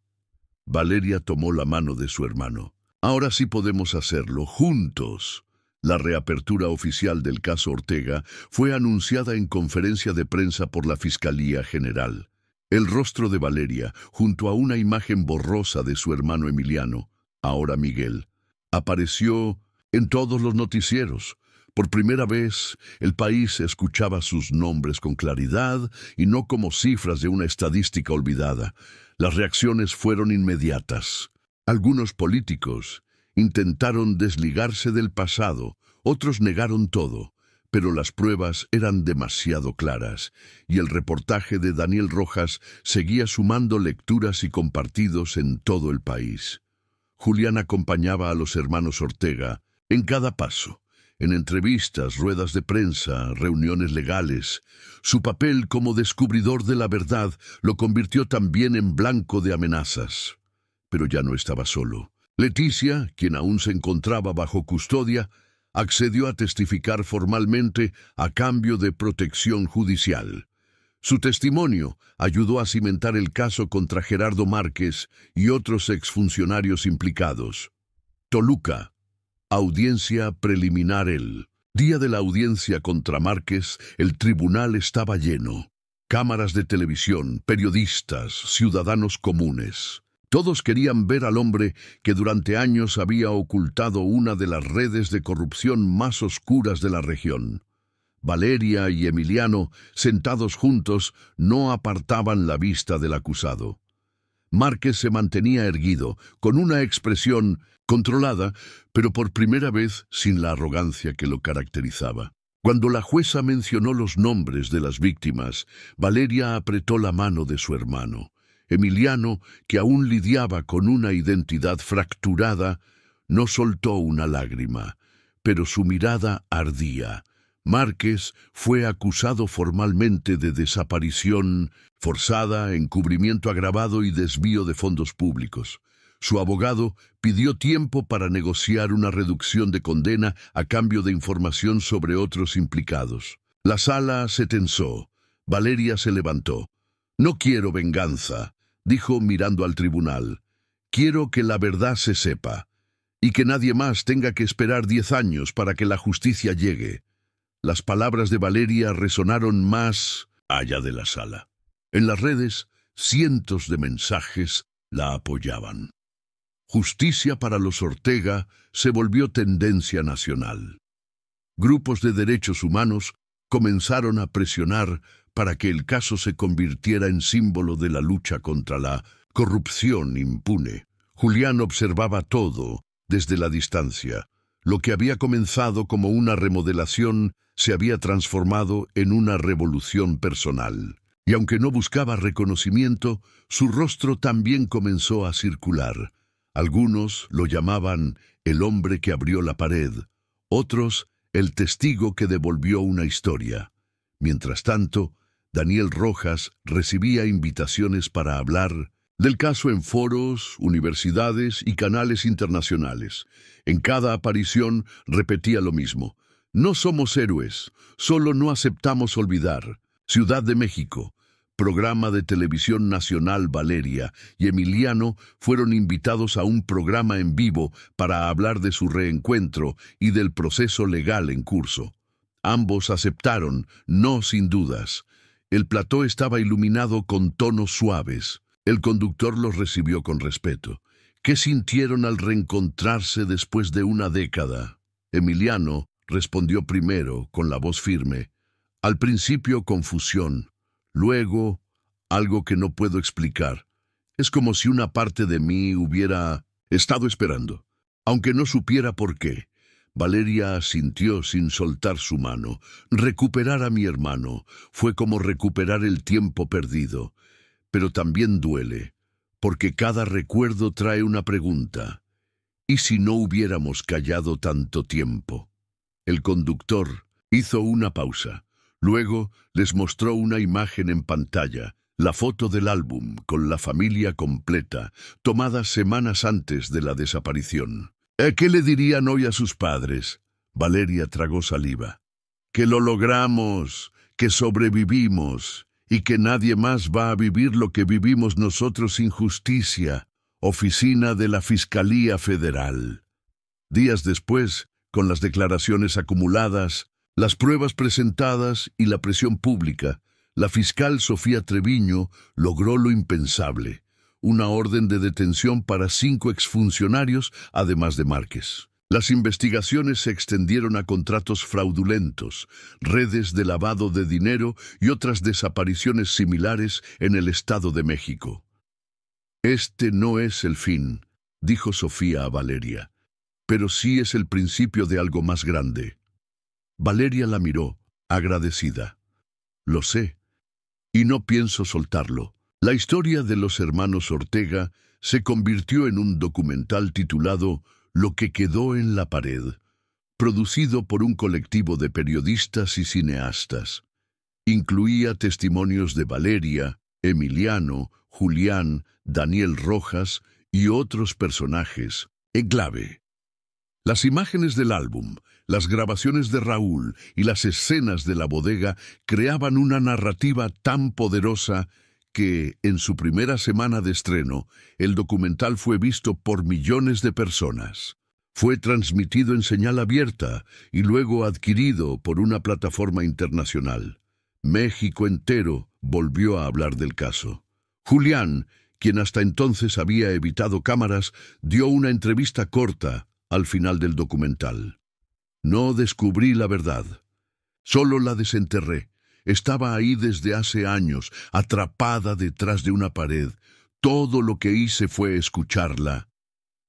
Valeria tomó la mano de su hermano. Ahora sí podemos hacerlo, juntos. La reapertura oficial del caso Ortega fue anunciada en conferencia de prensa por la Fiscalía General. El rostro de Valeria, junto a una imagen borrosa de su hermano Emiliano, ahora Miguel, apareció en todos los noticieros. Por primera vez, el país escuchaba sus nombres con claridad y no como cifras de una estadística olvidada. Las reacciones fueron inmediatas. Algunos políticos intentaron desligarse del pasado, otros negaron todo, pero las pruebas eran demasiado claras, y el reportaje de Daniel Rojas seguía sumando lecturas y compartidos en todo el país. Julián acompañaba a los hermanos Ortega en cada paso, en entrevistas, ruedas de prensa, reuniones legales. Su papel como descubridor de la verdad lo convirtió también en blanco de amenazas. Pero ya no estaba solo. Leticia, quien aún se encontraba bajo custodia, accedió a testificar formalmente a cambio de protección judicial. Su testimonio ayudó a cimentar el caso contra Gerardo Márquez y otros exfuncionarios implicados. Toluca. Audiencia preliminar el día de la audiencia contra Márquez, el tribunal estaba lleno. Cámaras de televisión, periodistas, ciudadanos comunes. Todos querían ver al hombre que durante años había ocultado una de las redes de corrupción más oscuras de la región. Valeria y Emiliano, sentados juntos, no apartaban la vista del acusado. Márquez se mantenía erguido, con una expresión controlada, pero por primera vez sin la arrogancia que lo caracterizaba. Cuando la jueza mencionó los nombres de las víctimas, Valeria apretó la mano de su hermano. Emiliano, que aún lidiaba con una identidad fracturada, no soltó una lágrima, pero su mirada ardía. Márquez fue acusado formalmente de desaparición forzada, encubrimiento agravado y desvío de fondos públicos. Su abogado pidió tiempo para negociar una reducción de condena a cambio de información sobre otros implicados. La sala se tensó. Valeria se levantó. «No quiero venganza», dijo mirando al tribunal. «Quiero que la verdad se sepa, y que nadie más tenga que esperar 10 años para que la justicia llegue». Las palabras de Valeria resonaron más allá de la sala. En las redes, cientos de mensajes la apoyaban. Justicia para los Ortega se volvió tendencia nacional. Grupos de derechos humanos comenzaron a presionar para que el caso se convirtiera en símbolo de la lucha contra la corrupción impune. Julián observaba todo desde la distancia. Lo que había comenzado como una remodelación se había transformado en una revolución personal. Y aunque no buscaba reconocimiento, su rostro también comenzó a circular. Algunos lo llamaban el hombre que abrió la pared, otros el testigo que devolvió una historia. Mientras tanto, Daniel Rojas recibía invitaciones para hablar del caso en foros, universidades y canales internacionales. En cada aparición repetía lo mismo: «No somos héroes, solo no aceptamos olvidar». Ciudad de México, programa de televisión nacional. Valeria y Emiliano fueron invitados a un programa en vivo para hablar de su reencuentro y del proceso legal en curso. Ambos aceptaron, no sin dudas. El plató estaba iluminado con tonos suaves. El conductor los recibió con respeto. ¿Qué sintieron al reencontrarse después de una década? Emiliano respondió primero con la voz firme. Al principio confusión, luego algo que no puedo explicar. Es como si una parte de mí hubiera estado esperando, aunque no supiera por qué. Valeria asintió sin soltar su mano. Recuperar a mi hermano fue como recuperar el tiempo perdido. Pero también duele, porque cada recuerdo trae una pregunta. ¿Y si no hubiéramos callado tanto tiempo? El conductor hizo una pausa. Luego les mostró una imagen en pantalla, la foto del álbum con la familia completa, tomada semanas antes de la desaparición. ¿Qué le dirían hoy a sus padres? Valeria tragó saliva. «Que lo logramos, que sobrevivimos y que nadie más va a vivir lo que vivimos nosotros sin justicia. Oficina de la Fiscalía Federal. Días después, con las declaraciones acumuladas, las pruebas presentadas y la presión pública, la fiscal Sofía Treviño logró lo impensable: una orden de detención para 5 exfuncionarios, además de Márquez. Las investigaciones se extendieron a contratos fraudulentos, redes de lavado de dinero y otras desapariciones similares en el Estado de México. «Este no es el fin», dijo Sofía a Valeria, «pero sí es el principio de algo más grande». Valeria la miró, agradecida. «Lo sé, y no pienso soltarlo». La historia de los hermanos Ortega se convirtió en un documental titulado Lo que quedó en la pared, producido por un colectivo de periodistas y cineastas. Incluía testimonios de Valeria, Emiliano, Julián, Daniel Rojas y otros personajes en clave. Las imágenes del álbum, las grabaciones de Raúl y las escenas de la bodega creaban una narrativa tan poderosa que, en su primera semana de estreno, el documental fue visto por millones de personas. Fue transmitido en señal abierta y luego adquirido por una plataforma internacional. México entero volvió a hablar del caso. Julián, quien hasta entonces había evitado cámaras, dio una entrevista corta al final del documental. «No descubrí la verdad, solo la desenterré. Estaba ahí desde hace años, atrapada detrás de una pared. Todo lo que hice fue escucharla.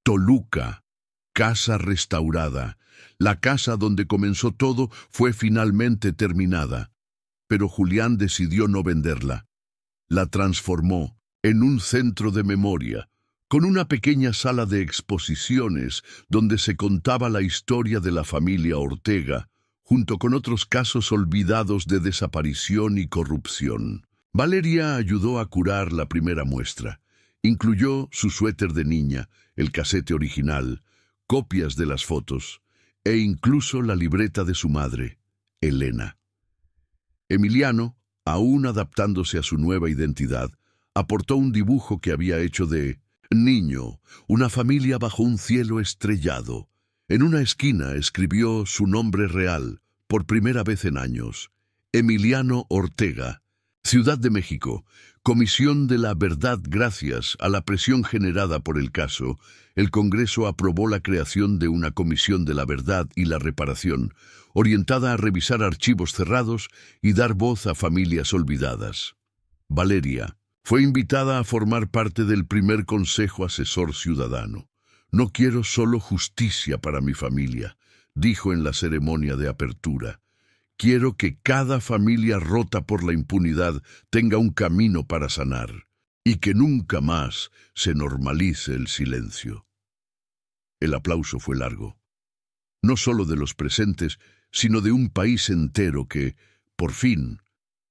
Toluca, casa restaurada. La casa donde comenzó todo fue finalmente terminada. Pero Julián decidió no venderla. La transformó en un centro de memoria, con una pequeña sala de exposiciones donde se contaba la historia de la familia Ortega, junto con otros casos olvidados de desaparición y corrupción. Valeria ayudó a curar la primera muestra. Incluyó su suéter de niña, el casete original, copias de las fotos e incluso la libreta de su madre, Elena. Emiliano, aún adaptándose a su nueva identidad, aportó un dibujo que había hecho de niño, una familia bajo un cielo estrellado. En una esquina escribió su nombre real, por primera vez en años: Emiliano Ortega, Ciudad de México, Comisión de la Verdad. Gracias a la presión generada por el caso, el Congreso aprobó la creación de una Comisión de la Verdad y la Reparación, orientada a revisar archivos cerrados y dar voz a familias olvidadas. Valeria fue invitada a formar parte del primer Consejo Asesor Ciudadano. «No quiero solo justicia para mi familia», dijo en la ceremonia de apertura. «Quiero que cada familia rota por la impunidad tenga un camino para sanar, y que nunca más se normalice el silencio». El aplauso fue largo, no solo de los presentes, sino de un país entero que, por fin,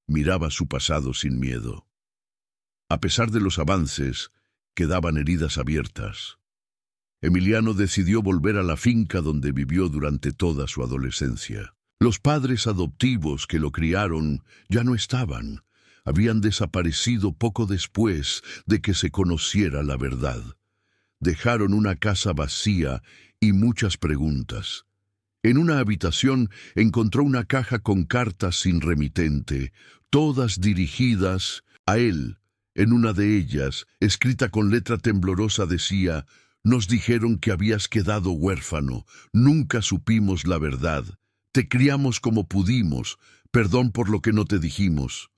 miraba su pasado sin miedo. A pesar de los avances, quedaban heridas abiertas. Emiliano decidió volver a la finca donde vivió durante toda su adolescencia. Los padres adoptivos que lo criaron ya no estaban. Habían desaparecido poco después de que se conociera la verdad. Dejaron una casa vacía y muchas preguntas. En una habitación encontró una caja con cartas sin remitente, todas dirigidas a él. En una de ellas, escrita con letra temblorosa, decía: «Nos dijeron que habías quedado huérfano. Nunca supimos la verdad. Te criamos como pudimos. Perdón por lo que no te dijimos».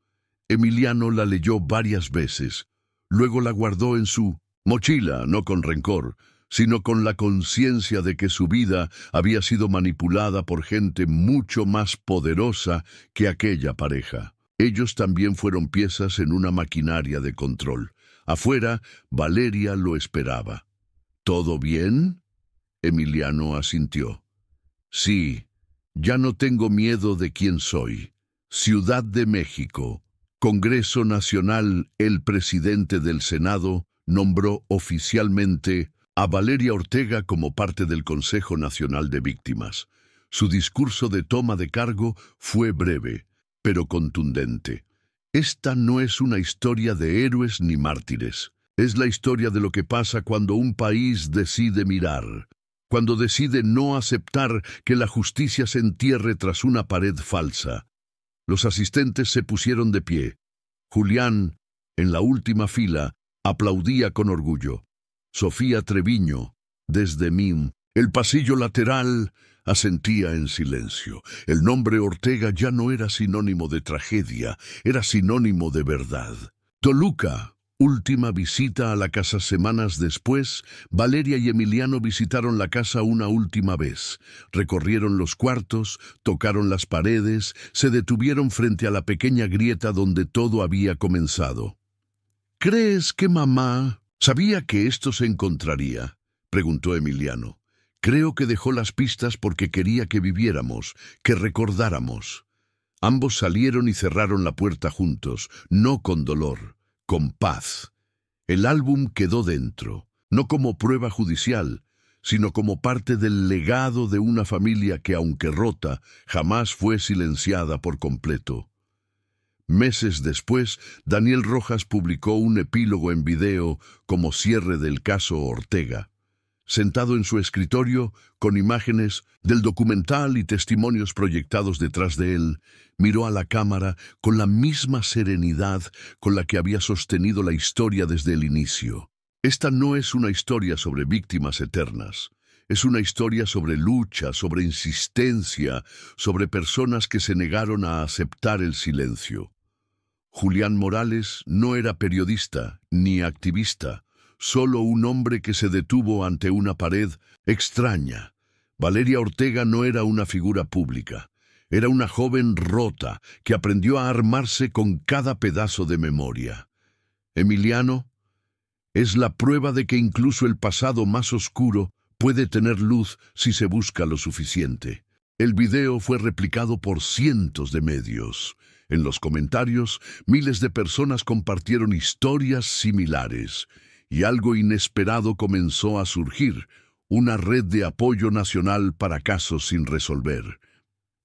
Emiliano la leyó varias veces. Luego la guardó en su mochila, no con rencor, sino con la conciencia de que su vida había sido manipulada por gente mucho más poderosa que aquella pareja. Ellos también fueron piezas en una maquinaria de control. Afuera, Valeria lo esperaba. «¿Todo bien?», Emiliano asintió. «Sí, ya no tengo miedo de quién soy. Ciudad de México, Congreso Nacional». El presidente del Senado nombró oficialmente a Valeria Ortega como parte del Consejo Nacional de Víctimas. Su discurso de toma de cargo fue breve. pero contundente. Esta no es una historia de héroes ni mártires. Es la historia de lo que pasa cuando un país decide mirar, cuando decide no aceptar que la justicia se entierre tras una pared falsa. Los asistentes se pusieron de pie. Julián, en la última fila, aplaudía con orgullo. Sofía Treviño, desde MIM, el pasillo lateral, asentía en silencio. El nombre Ortega ya no era sinónimo de tragedia, era sinónimo de verdad. Toluca, última visita a la casa. Semanas después, Valeria y Emiliano visitaron la casa una última vez. Recorrieron los cuartos, tocaron las paredes, se detuvieron frente a la pequeña grieta donde todo había comenzado. ¿Crees que mamá sabía que esto se encontraría?, preguntó Emiliano. Creo que dejó las pistas porque quería que viviéramos, que recordáramos. Ambos salieron y cerraron la puerta juntos, no con dolor, con paz. El álbum quedó dentro, no como prueba judicial, sino como parte del legado de una familia que, aunque rota, jamás fue silenciada por completo. Meses después, Daniel Rojas publicó un epílogo en video como cierre del caso Ortega. Sentado en su escritorio, con imágenes del documental y testimonios proyectados detrás de él, miró a la cámara con la misma serenidad con la que había sostenido la historia desde el inicio. Esta no es una historia sobre víctimas eternas. Es una historia sobre lucha, sobre insistencia, sobre personas que se negaron a aceptar el silencio. Julián Morales no era periodista ni activista, solo un hombre que se detuvo ante una pared extraña. Valeria Ortega no era una figura pública, era una joven rota que aprendió a armarse con cada pedazo de memoria. Emiliano es la prueba de que incluso el pasado más oscuro puede tener luz si se busca lo suficiente. El video fue replicado por cientos de medios. En los comentarios, miles de personas compartieron historias similares, y algo inesperado comenzó a surgir, una red de apoyo nacional para casos sin resolver.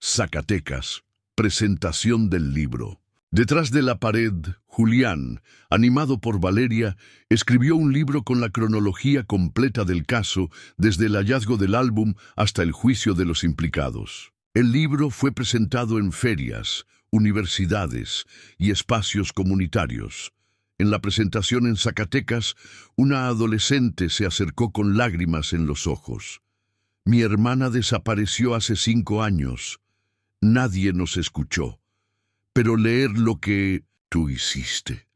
Zacatecas, presentación del libro. Detrás de la pared, Julián, animado por Valeria, escribió un libro con la cronología completa del caso, desde el hallazgo del álbum hasta el juicio de los implicados. El libro fue presentado en ferias, universidades y espacios comunitarios. En la presentación en Zacatecas, una adolescente se acercó con lágrimas en los ojos. Mi hermana desapareció hace 5 años. Nadie nos escuchó. Pero leer lo que tú hiciste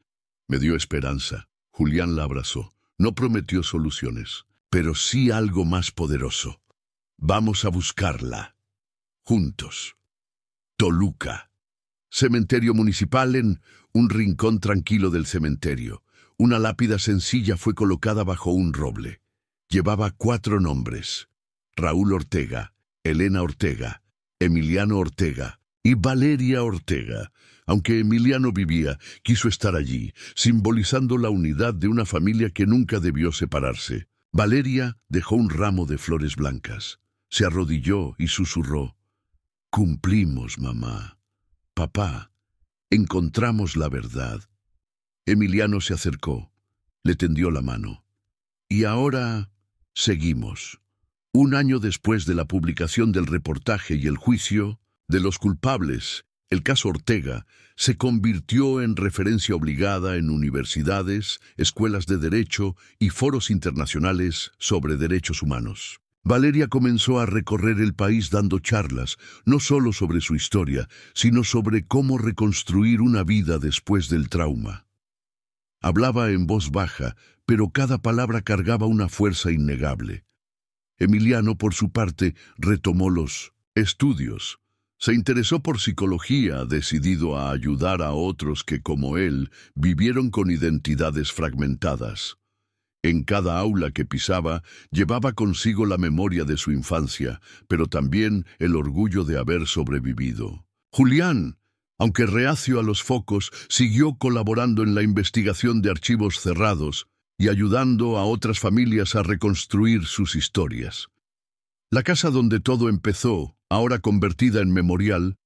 me dio esperanza. Julián la abrazó. No prometió soluciones, pero sí algo más poderoso. Vamos a buscarla. Juntos. Toluca. Cementerio municipal. En un rincón tranquilo del cementerio, una lápida sencilla fue colocada bajo un roble. Llevaba 4 nombres: Raúl Ortega, Elena Ortega, Emiliano Ortega y Valeria Ortega. Aunque Emiliano vivía, quiso estar allí, simbolizando la unidad de una familia que nunca debió separarse. Valeria dejó un ramo de flores blancas. Se arrodilló y susurró: «Cumplimos, mamá. Papá, encontramos la verdad». Emiliano se acercó, le tendió la mano. Y ahora seguimos. 1 año después de la publicación del reportaje y el juicio de los culpables, el caso Ortega se convirtió en referencia obligada en universidades, escuelas de derecho y foros internacionales sobre derechos humanos. Valeria comenzó a recorrer el país dando charlas, no solo sobre su historia, sino sobre cómo reconstruir una vida después del trauma. Hablaba en voz baja, pero cada palabra cargaba una fuerza innegable. Emiliano, por su parte, retomó los estudios. Se interesó por psicología, decidido a ayudar a otros que, como él, vivieron con identidades fragmentadas. En cada aula que pisaba, llevaba consigo la memoria de su infancia, pero también el orgullo de haber sobrevivido. Julián, aunque reacio a los focos, siguió colaborando en la investigación de archivos cerrados y ayudando a otras familias a reconstruir sus historias. La casa donde todo empezó, ahora convertida en memorial,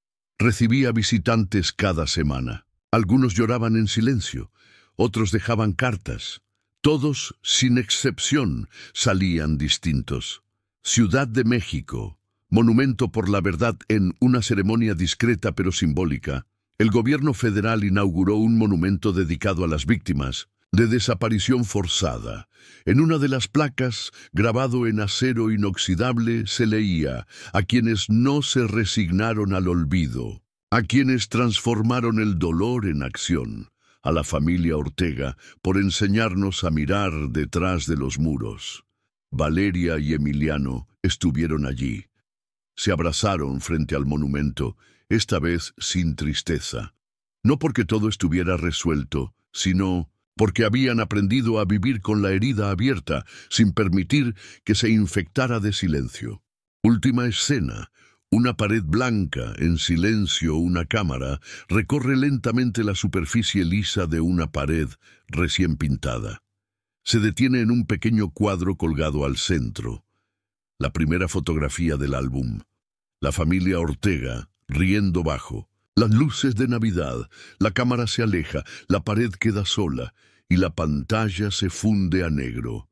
Recibía visitantes cada semana. Algunos lloraban en silencio, otros dejaban cartas. Todos, sin excepción, salían distintos. Ciudad de México, monumento por la verdad en una ceremonia discreta pero simbólica. El gobierno federal inauguró un monumento dedicado a las víctimas de desaparición forzada. En una de las placas, grabado en acero inoxidable, se leía: a quienes no se resignaron al olvido, a quienes transformaron el dolor en acción, a la familia Ortega por enseñarnos a mirar detrás de los muros. Valeria y Emiliano estuvieron allí. Se abrazaron frente al monumento, esta vez sin tristeza. No porque todo estuviera resuelto, sino porque habían aprendido a vivir con la herida abierta, sin permitir que se infectara de silencio. Última escena. Una pared blanca, en silencio una cámara, recorre lentamente la superficie lisa de una pared recién pintada. Se detiene en un pequeño cuadro colgado al centro. La primera fotografía del álbum. La familia Ortega, riendo bajo. Las luces de Navidad, la cámara se aleja, la pared queda sola y la pantalla se funde a negro.